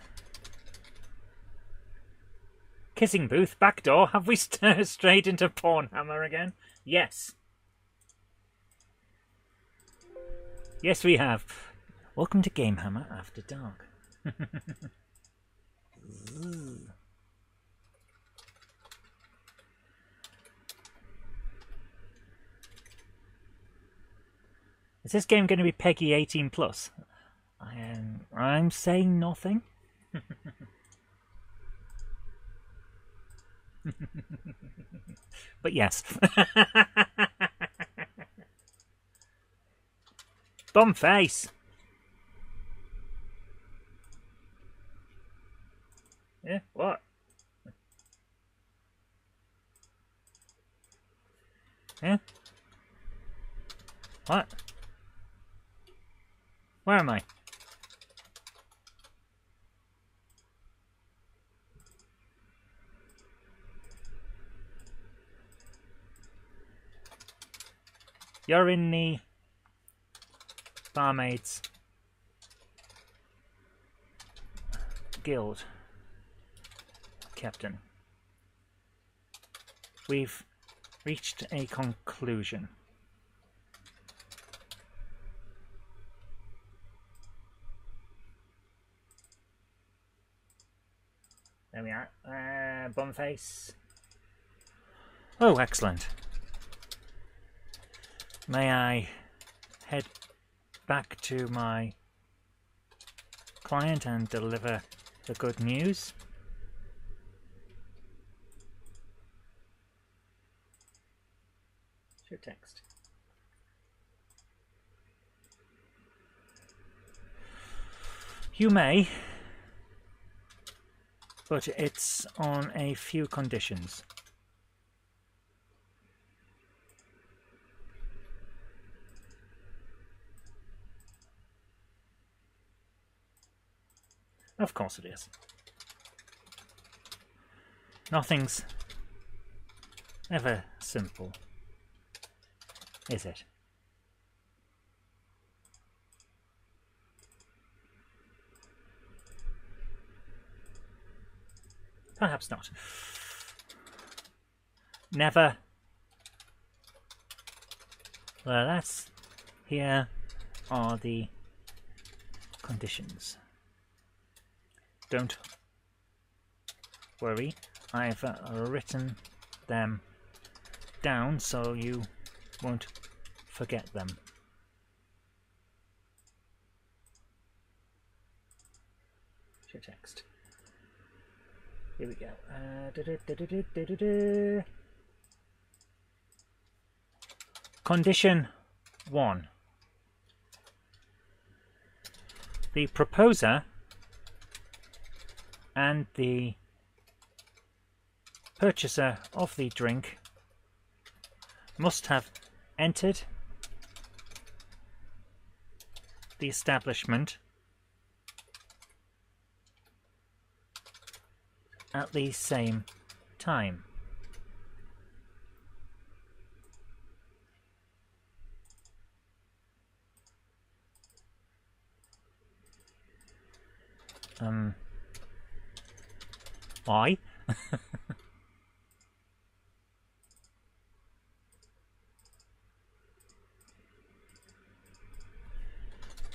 Speaker 1: Kissing booth, back door. Have we strayed into Pornhammer again? Yes. Yes, we have. Welcome to GameHammer After Dark. Is this game going to be PEGI 18 plus? I'm saying nothing. But yes. Bum face. Yeah, what? Yeah? What? Where am I? You're in the Barmaids Guild, Captain. We've reached a conclusion. There we are. Bumface. Oh, excellent. May I head back to my client and deliver the good news? Show text. You may. but it's on a few conditions. Of course it is. Nothing's ever simple, is it? Perhaps not. Never. Well, that's... Here are the conditions. Don't worry, I've written them down so you won't forget them. Show text. Here we go. Condition 1. The proposer and the purchaser of the drink must have entered the establishment at the same time. Why?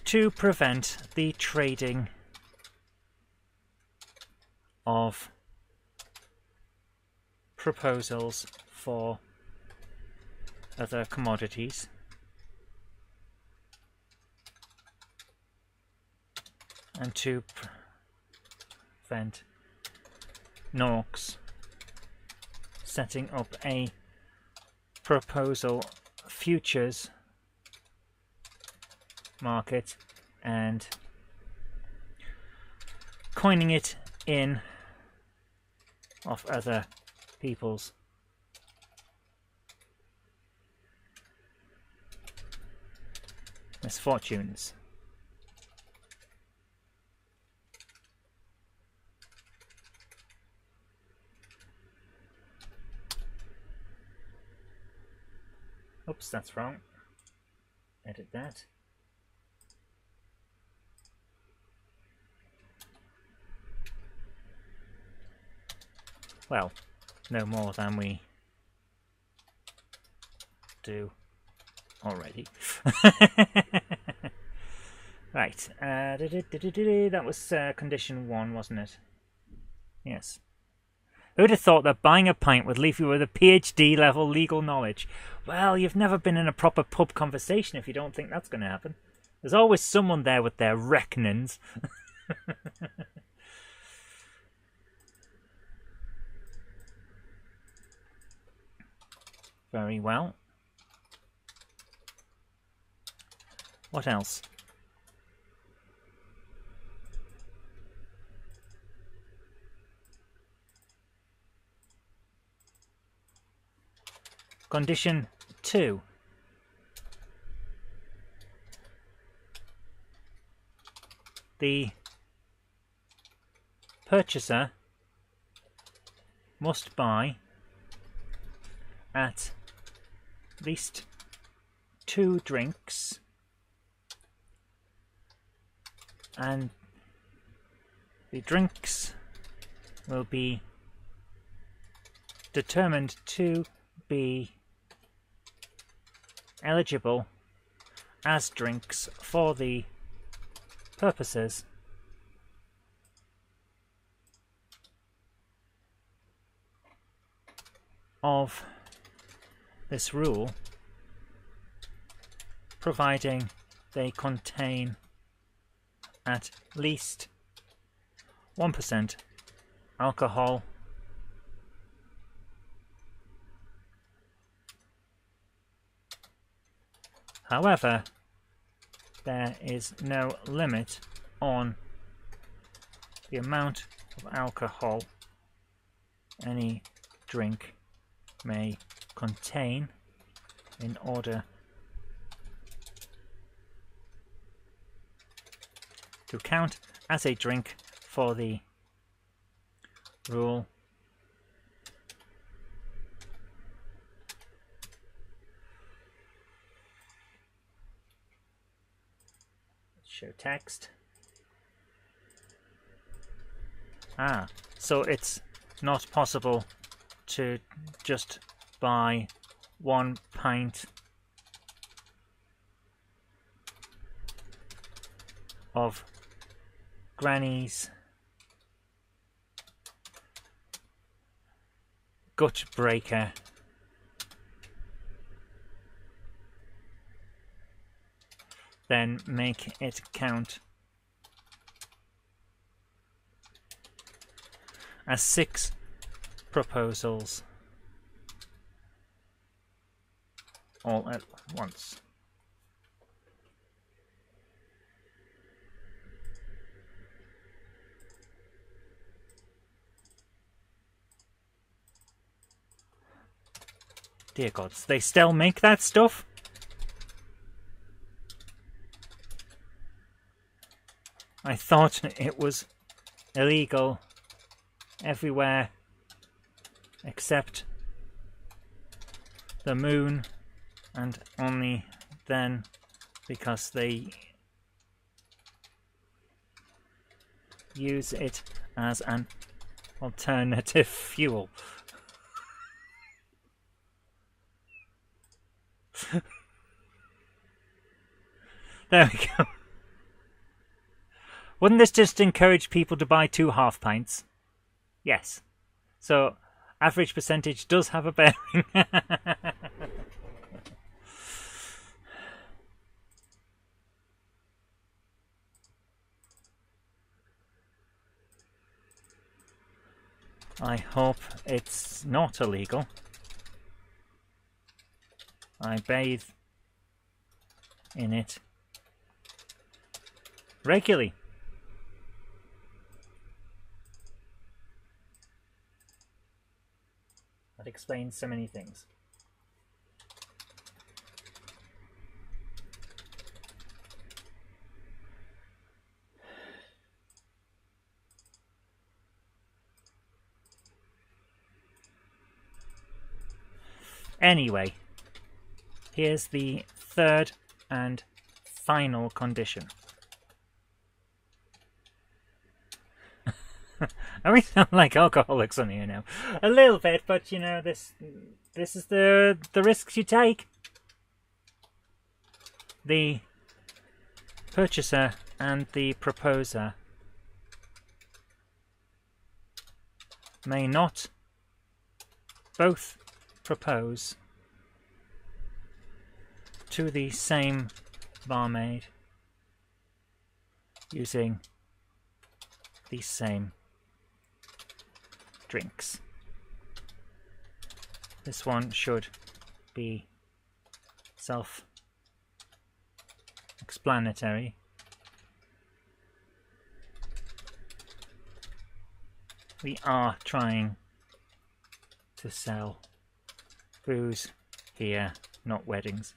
Speaker 1: To prevent the trading of proposals for other commodities and to prevent Norks setting up a proposal futures market and coining it in of other people's misfortunes. Oops, that's wrong. Edit that. Well, no more than we do already. Right. That was condition 1, wasn't it? Yes. Who would have thought that buying a pint would leave you with a PhD level legal knowledge? Well, you've never been in a proper pub conversation if you don't think that's going to happen. There's always someone there with their reckonings. Very well. What else? Condition 2. The purchaser must buy at least 2 drinks and the drinks will be determined to be eligible as drinks for the purposes of this rule, providing they contain at least 1% alcohol However, there is no limit on the amount of alcohol any drink may contain in order to count as a drink for the rule show text. So it's not possible to just buy 1 pint of Granny's Gut Breaker then make it count as 6 proposals all at once. Dear gods, they still make that stuff? I thought it was illegal everywhere except the moon, and only then because they use it as an alternative fuel. There we go. Wouldn't this just encourage people to buy 2 half pints? Yes. So, average percentage does have a bearing. I hope it's not illegal. I bathe in it regularly. That explains so many things. Anyway, here's the third and final condition. And we sound like alcoholics on here now. A little bit, but you know, this is the risks you take. The purchaser and the proposer may not both propose to the same barmaid using the same drinks. This one should be self-explanatory. We are trying to sell booze here, not weddings.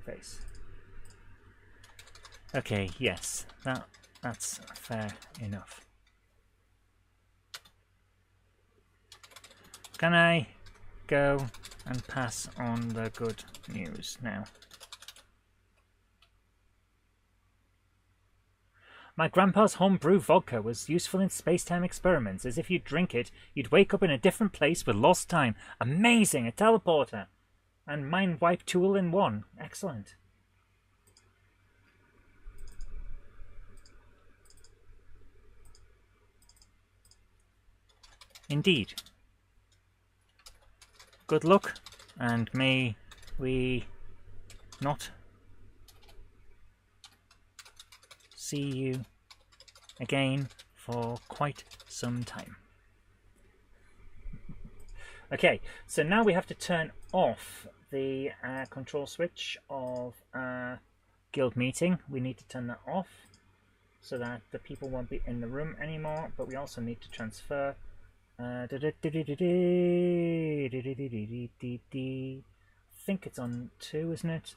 Speaker 1: Face. Okay, yes, that's fair enough. Can I go and pass on the good news now? My grandpa's homebrew vodka was useful in space-time experiments. As if you'd drink it, you'd wake up in a different place with lost time. Amazing! A teleporter! And mind wipe tool in one. Excellent. Indeed. Good luck, and may we not see you again for quite some time. Okay, so now we have to turn off the control switch of guild meeting. We need to turn that off so that the people won't be in the room anymore, but we also need to transfer. I think it's on 2, isn't it?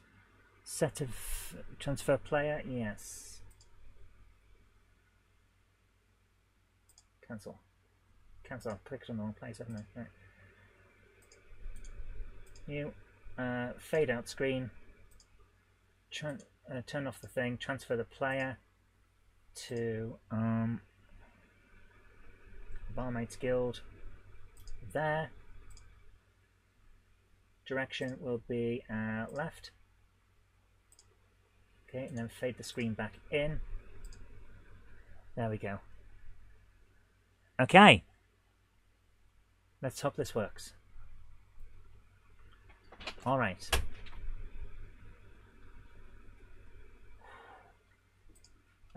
Speaker 1: Set of transfer player, yes. Cancel. Cancel. Clicked on the wrong place, haven't I? Right. New fade out screen. Turn off the thing. Transfer the player to Barmaid's Guild. There. Direction will be left. Okay, and then fade the screen back in. There we go. Okay. Let's hope this works. All right.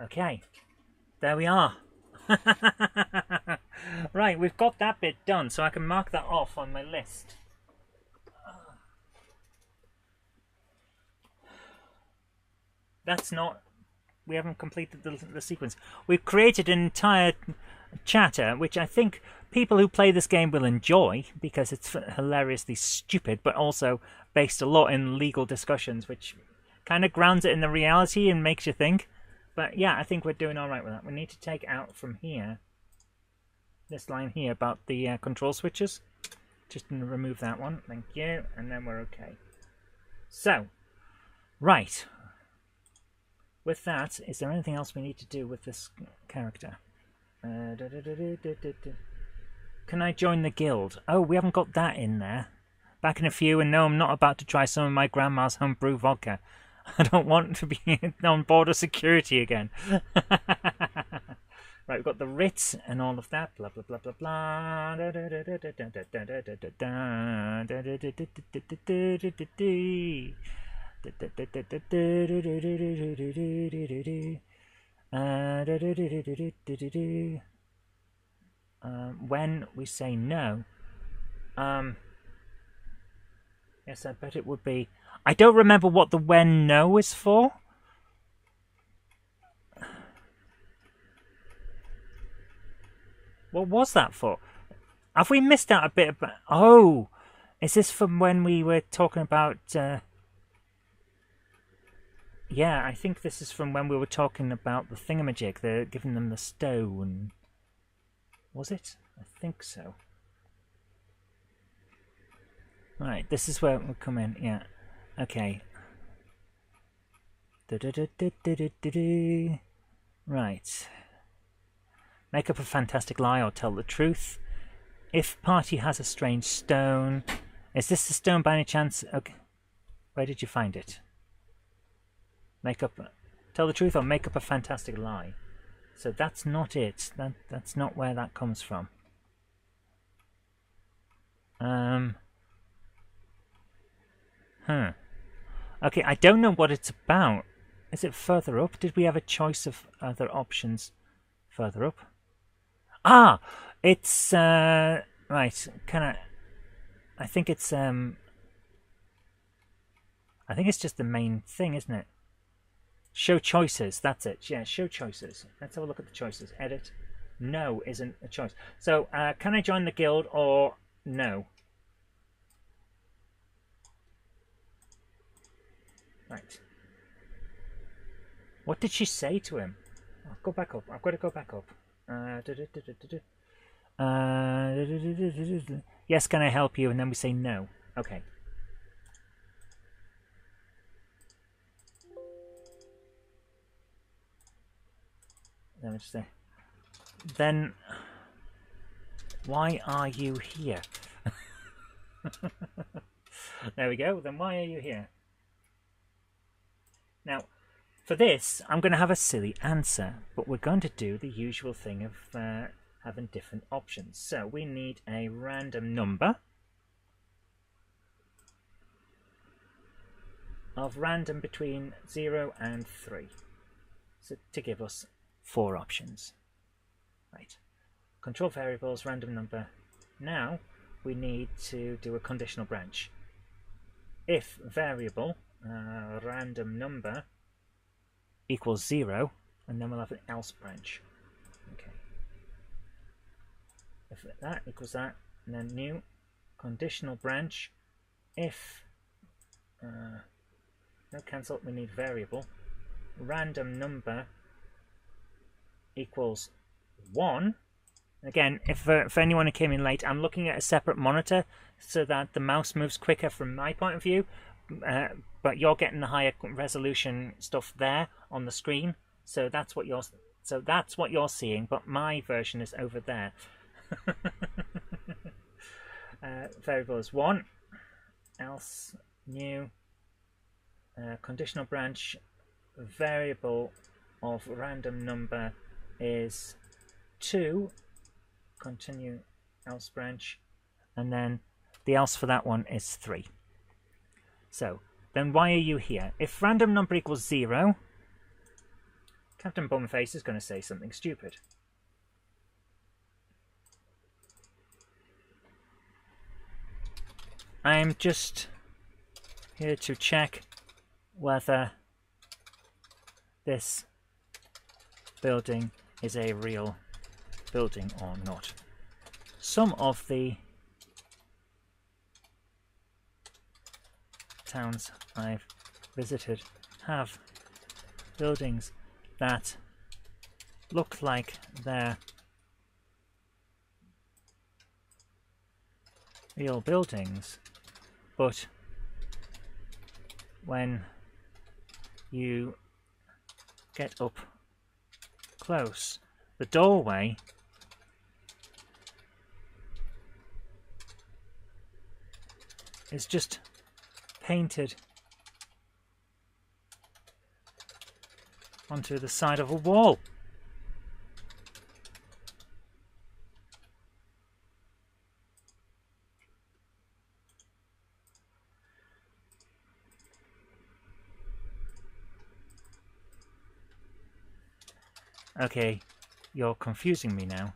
Speaker 1: Okay. There we are. Right, we've got that bit done, so I can mark that off on my list. That's not... We haven't completed the sequence. We've created an entire chatter, which I think people who play this game will enjoy, because it's hilariously stupid, but also based a lot in legal discussions, which kind of grounds it in the reality and makes you think. But yeah, I think we're doing all right with that. We need to take out from here, this line here about the control switches. Just going to remove that one. Thank you. And then we're okay. So, right. With that, is there anything else we need to do with this character? Can I join the guild? Oh, we haven't got that in there. Back in a few, and no, I'm not about to try some of my grandma's homebrew vodka. I don't want to be on border security again. Right, we've got the writ and all of that. Blah, blah, blah, blah, blah. When we say no, yes, I bet it would be. I don't remember what the when no is for. What was that for? Have we missed out a bit about... Oh, is this from when we were talking about... Yeah, I think this is from when we were talking about the thingamajig. They're giving them the stone. Was it? I think so. Right, this is where we come in. Yeah. Okay. Right. Make up a fantastic lie or tell the truth. If party has a strange stone... Is this the stone by any chance? Okay. Where did you find it? Make up... Tell the truth or make up a fantastic lie. So that's not it. That's not where that comes from. Okay, I don't know what it's about. Is it further up? Did we have a choice of other options further up? Ah! It's, right, I think it's, I think it's just the main thing, isn't it? Show choices, that's it. Yeah, show choices. Let's have a look at the choices. Edit. No isn't a choice. So, can I join the guild or no? Right. What did she say to him? Oh, go back up. I've got to go back up. Yes, can I help you? And then we say no. Okay. Let me just say. Then, why are you here? There we go. Then why are you here? Now, for this, I'm going to have a silly answer, but we're going to do the usual thing of having different options. So we need a random number of random between 0 and 3, so to give us 4 options. Right. Control variables, random number. Now, we need to do a conditional branch. If variable random number equals 0, and then we'll have an else branch. Okay. If that equals that, and then new conditional branch. If no cancel, we need variable random number equals 1. Again, if for anyone who came in late, I'm looking at a separate monitor so that the mouse moves quicker from my point of view, but you're getting the higher resolution stuff there on the screen, so that's what you're seeing, but my version is over there. Variable is 1, else new conditional branch, variable of random number is 2, continue else branch, and then the else for that one is 3. So then why are you here? If random number equals 0, Captain Bumface is going to say something stupid. I'm just here to check whether this building is a real building or not. Some of the towns I've visited have buildings that look like they're real buildings, but when you get up close, the doorway is just painted onto the side of a wall. Okay, you're confusing me now.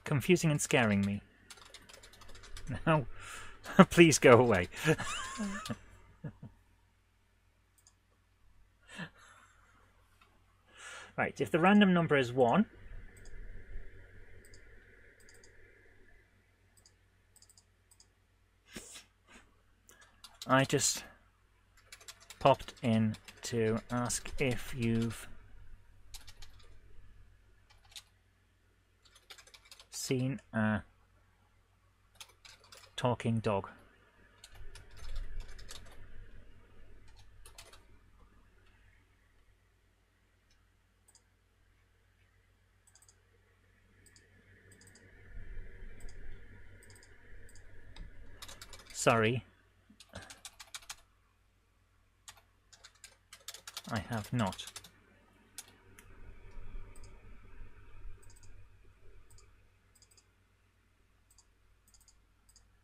Speaker 1: Confusing and scaring me. Now, please go away. Right, if the random number is 1, I just popped in to ask if you've seen a talking dog. Sorry, I have not.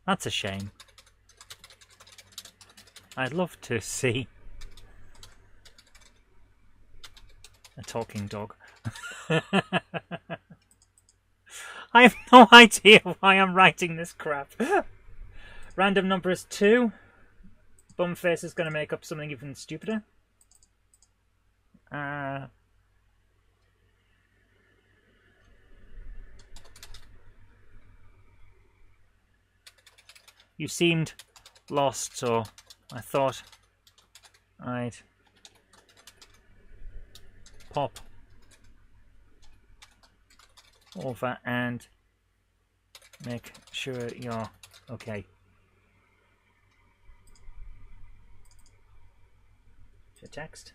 Speaker 1: That's a shame. I'd love to see a talking dog. I have no idea why I'm writing this crap. Random number is 2. Bumface is going to make up something even stupider. You seemed lost, so I thought I'd pop over and make sure you're okay. Your text?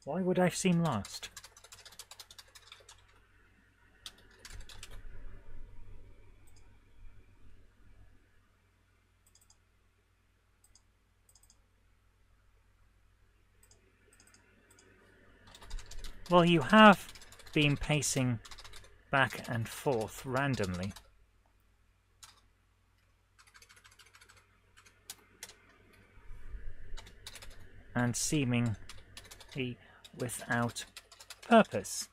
Speaker 1: Why would I seem lost? Well, you have been pacing back and forth randomly. And seemingly without purpose.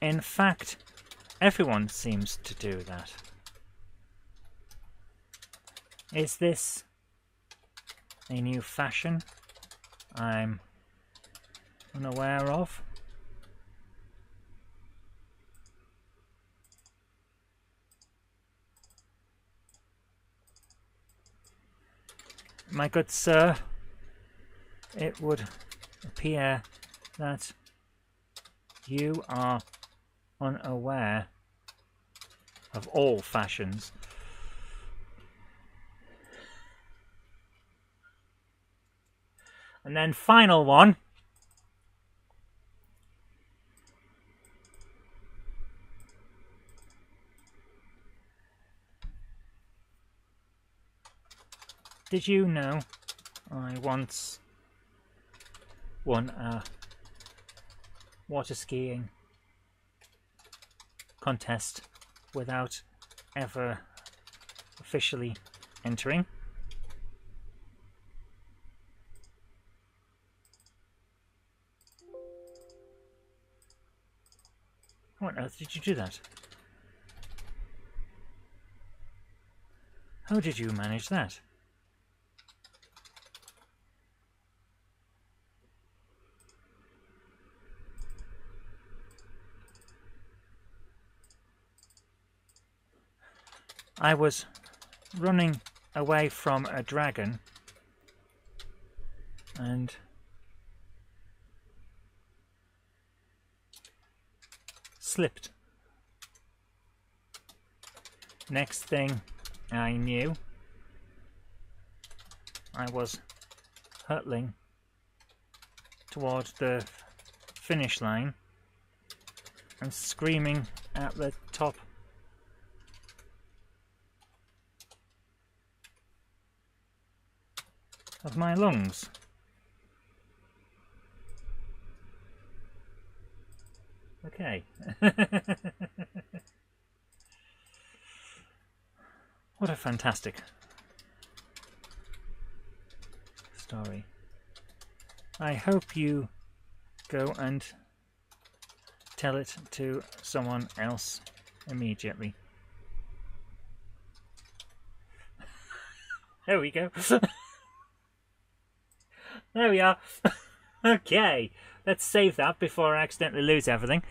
Speaker 1: In fact, everyone seems to do that. Is this a new fashion I'm unaware of? My good sir, it would appear that you are unaware of all fashions. And then final one. Did you know I once won a water skiing contest without ever officially entering? How on earth did you do that? How did you manage that? I was running away from a dragon and slipped. Next thing I knew, I was hurtling towards the finish line and screaming at the top of my lungs. Okay. What a fantastic story. I hope you go and tell it to someone else immediately. There we go. There we are. Okay, let's save that before I accidentally lose everything.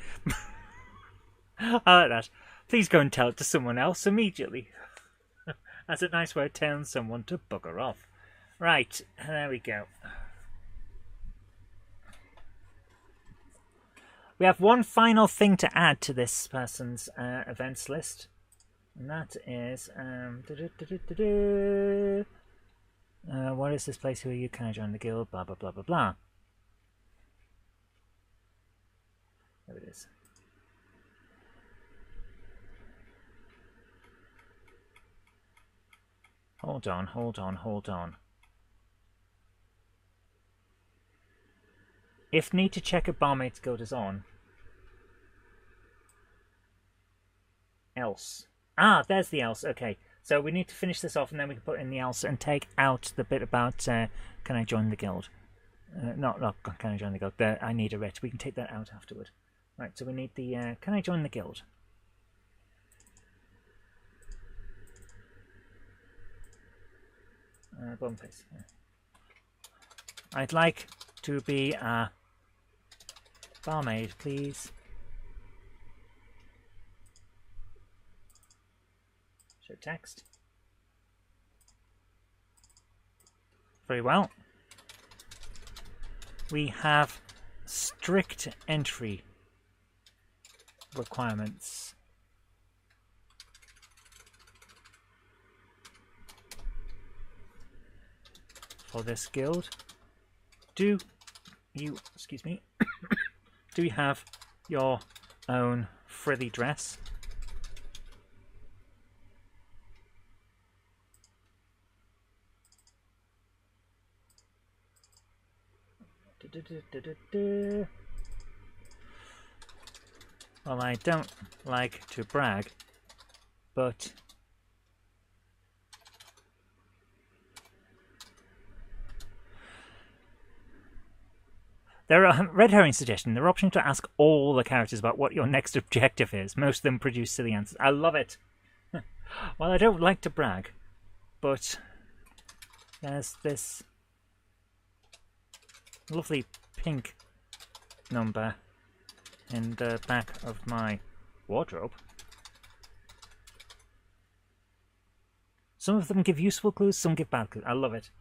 Speaker 1: I like that. Please go and tell it to someone else immediately. That's a nice way of telling someone to bugger off. Right, there we go. We have one final thing to add to this person's events list, and that is what is this place? Who are you? Can I join the guild? Blah blah blah blah blah. There it is. Hold on, hold on, hold on. If need to check a barmaid's guild is on. Else. Ah, there's the else. Okay. So we need to finish this off and then we can put in the else and take out the bit about can I join the guild? Not can I join the guild? I need a writ. We can take that out afterward. Right, so we need the can I join the guild? Bumface. Yeah. I'd like to be a barmaid, please. Show text. Very well. We have strict entry requirements. For this guild. Do you, excuse me, do you have your own frilly dress? Well, I don't like to brag, but There are red herring suggestion. There are options to ask all the characters about what your next objective is. Most of them produce silly answers. I love it. Well, I don't like to brag, but there's this lovely pink number in the back of my wardrobe. Some of them give useful clues, some give bad clues. I love it.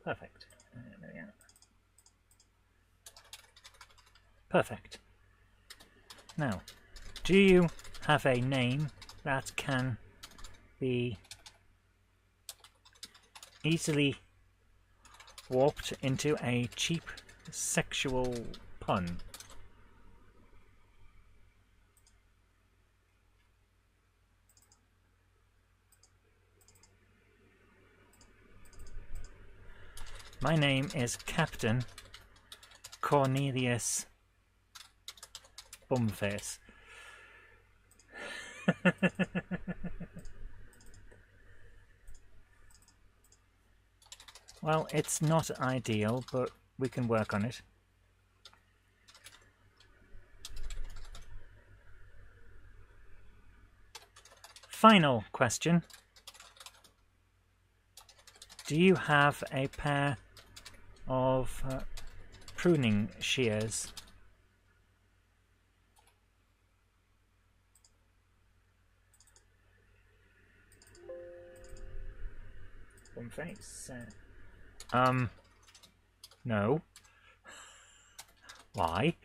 Speaker 1: Perfect. There we are. Perfect. Now, do you have a name that can be easily warped into a cheap sexual pun? My name is Captain Cornelius Bumface. Well, it's not ideal, but we can work on it. Final question. Do you have a pair of pruning shears? Face. No. Why?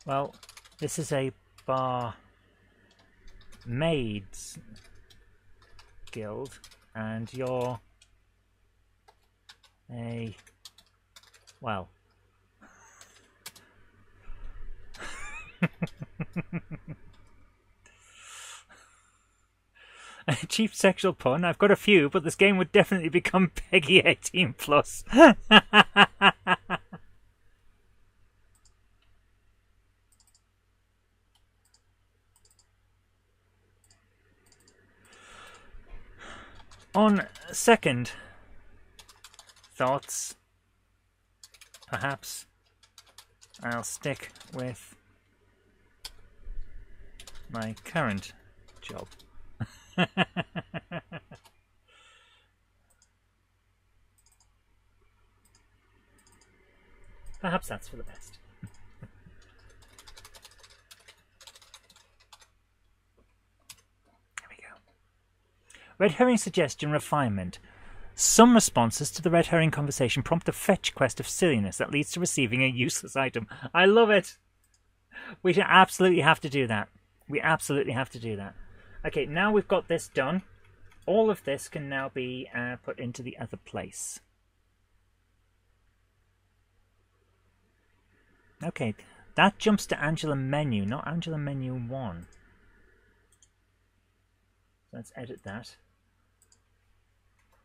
Speaker 1: Well, this is a bar maids guild, and you're a, well, a cheap sexual pun. I've got a few, but this game would definitely become Peggy 18 plus. On second thoughts, perhaps I'll stick with my current job. Perhaps that's for the best. There we go. Red herring suggestion refinement. Some responses to the red herring conversation prompt a fetch quest of silliness that leads to receiving a useless item. I love it. We should absolutely have to do that. We absolutely have to do that. Okay, now we've got this done. All of this can now be put into the other place. Okay, that jumps to Angela menu, not Angela menu 1. So let's edit that,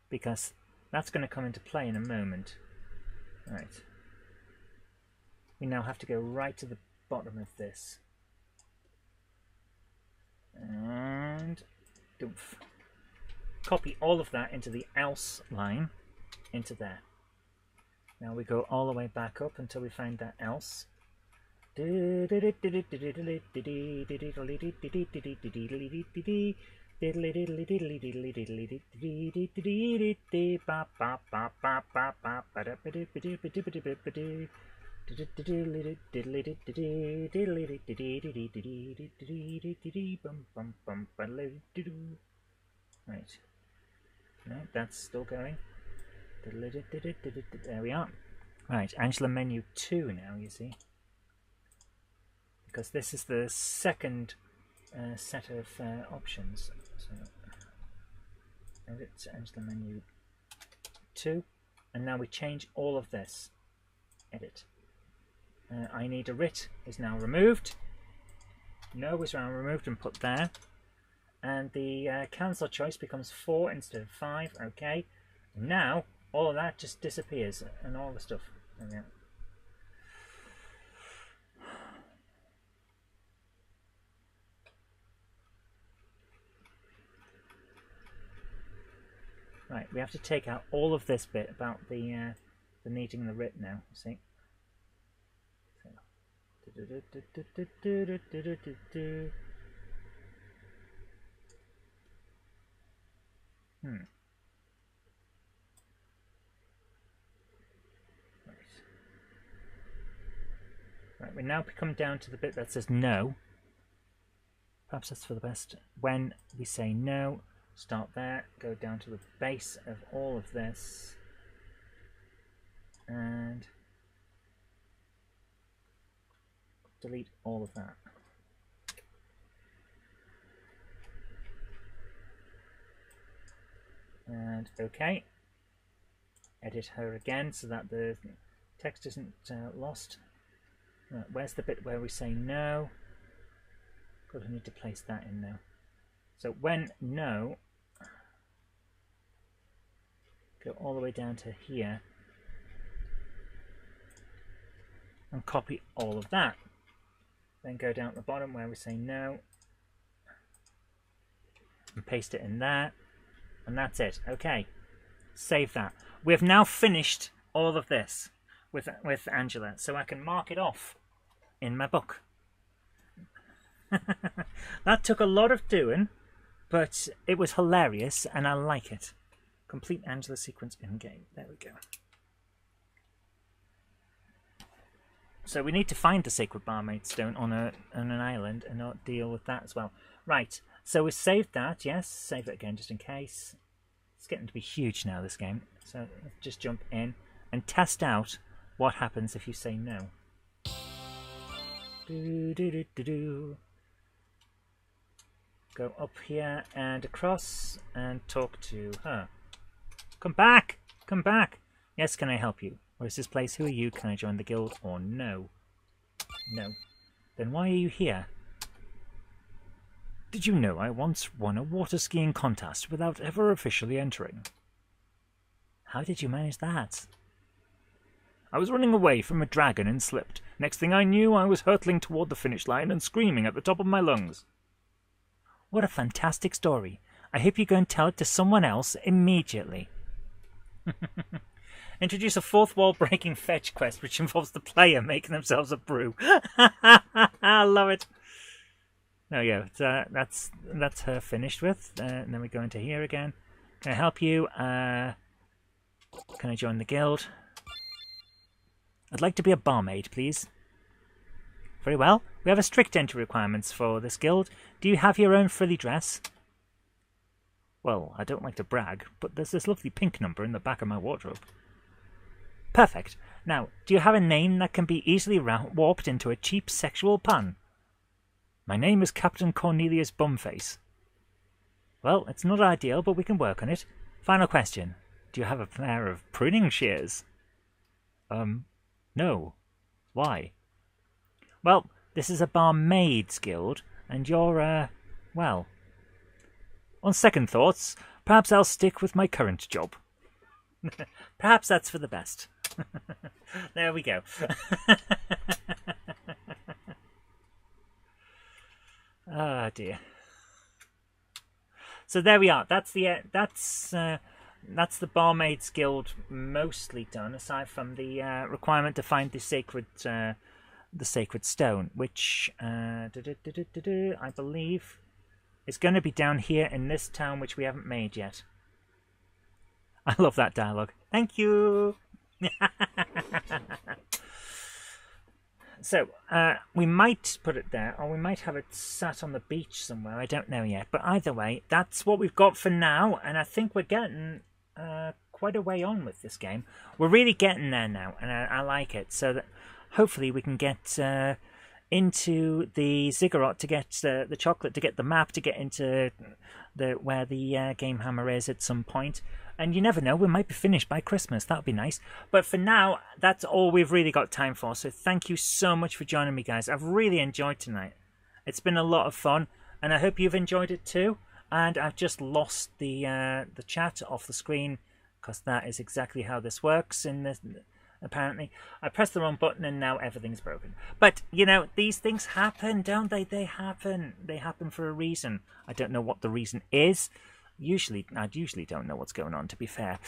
Speaker 1: because that's going to come into play in a moment. Right. We now have to go right to the bottom of this. And doof. Copy all of that into the else line, into there. Now we go all the way back up until we find that else. Right. No, that's still going. There we are. Right, Angela menu 2 now, you see. Because this is the second set of options. So, edit to Angela menu 2. And now we change all of this. Edit. I need a writ is now removed. No is now removed and put there. And the cancel choice becomes 4 instead of 5. Okay. Now all of that just disappears and all the stuff. There we go. Right, we have to take out all of this bit about the needing the writ now. See? So. Right, we now come down to the bit that says no. Perhaps that's for the best. When we say no, start there, go down to the base of all of this, and delete all of that. And OK. Edit her again so that the text isn't lost. Right, where's the bit where we say no? God, I need to place that in now. So when no, go all the way down to here and copy all of that. Then go down at the bottom where we say no and paste it in there, and that's it. Okay, save that. We have now finished all of this with Angela, so I can mark it off in my book. That took a lot of doing, but it was hilarious and I like it. Complete Angela sequence in game. There we go. So we need to find the sacred barmaid stone on an island and not deal with that as well. Right, so we saved that. Yes, save it again just in case. It's getting to be huge now, this game. So let's just jump in and test out what happens if you say no. Go up here and across and talk to her. Come back! Come back! Yes, can I help you? Where is this place? Who are you? Can I join the guild? Or no? No. Then why are you here? Did you know I once won a water skiing contest without ever officially entering? How did you manage that? I was running away from a dragon and slipped. Next thing I knew, I was hurtling toward the finish line and screaming at the top of my lungs. What a fantastic story. I hope you go and tell it to someone else immediately. Introduce a fourth wall breaking fetch quest which involves the player making themselves a brew. I love it. Oh yeah, that's her finished with. And then we go into here again. Can I help you? Can I join the guild? I'd like to be a barmaid, please. Very well. We have a strict entry requirements for this guild. Do you have your own frilly dress? Well, I don't like to brag, but there's this lovely pink number in the back of my wardrobe. Perfect. Now, do you have a name that can be easily warped into a cheap sexual pun? My name is Captain Cornelius Bumface. Well, it's not ideal, but we can work on it. Final question. Do you have a pair of pruning shears? No. Why? Well, this is a barmaid's guild, and you're, well... On second thoughts, perhaps I'll stick with my current job. Perhaps that's for the best. There we go. Ah, dear. So there we are. That's the barmaid's guild mostly done, aside from the requirement to find the sacred stone, which I believe is going to be down here in this town, which we haven't made yet. I love that dialogue. Thank you. So we might put it there, or we might have it sat on the beach somewhere. I don't know yet, but either way, that's what we've got for now, and I think we're getting quite a way on with this game. We're really getting there now, and I like it. So that hopefully we can get into the ziggurat to get the chocolate, to get the map, to get into where the GameHammer is at some point. And you never know, we might be finished by Christmas. That would be nice. But for now, that's all we've really got time for. So thank you so much for joining me, guys. I've really enjoyed tonight. It's been a lot of fun, and I hope you've enjoyed it too. And I've just lost the chat off the screen, because that is exactly how this works in this. Apparently, I pressed the wrong button and now everything's broken. But, you know, these things happen, don't they? They happen. They happen for a reason. I don't know what the reason is. I usually don't know what's going on, to be fair.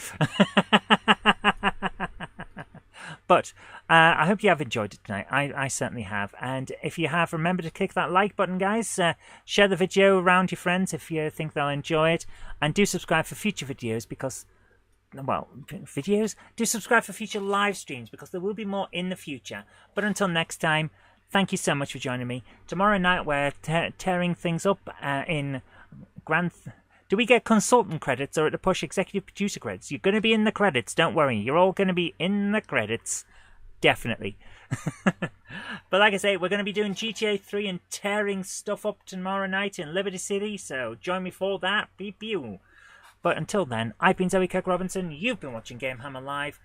Speaker 1: But I hope you have enjoyed it tonight. I certainly have. And if you have, remember to click that like button, guys. Share the video around your friends if you think they'll enjoy it. And do subscribe for future videos because, well, videos? Do subscribe for future live streams because there will be more in the future. But until next time, thank you so much for joining me. Tomorrow night we're tearing things up in Grand... Do we get consultant credits or at the push executive producer credits? You're going to be in the credits, don't worry. You're all going to be in the credits. Definitely. But like I say, we're going to be doing GTA 3 and tearing stuff up tomorrow night in Liberty City, so join me for that. Beep you. But until then, I've been Zoe Kirk Robinson. You've been watching GameHammer Live.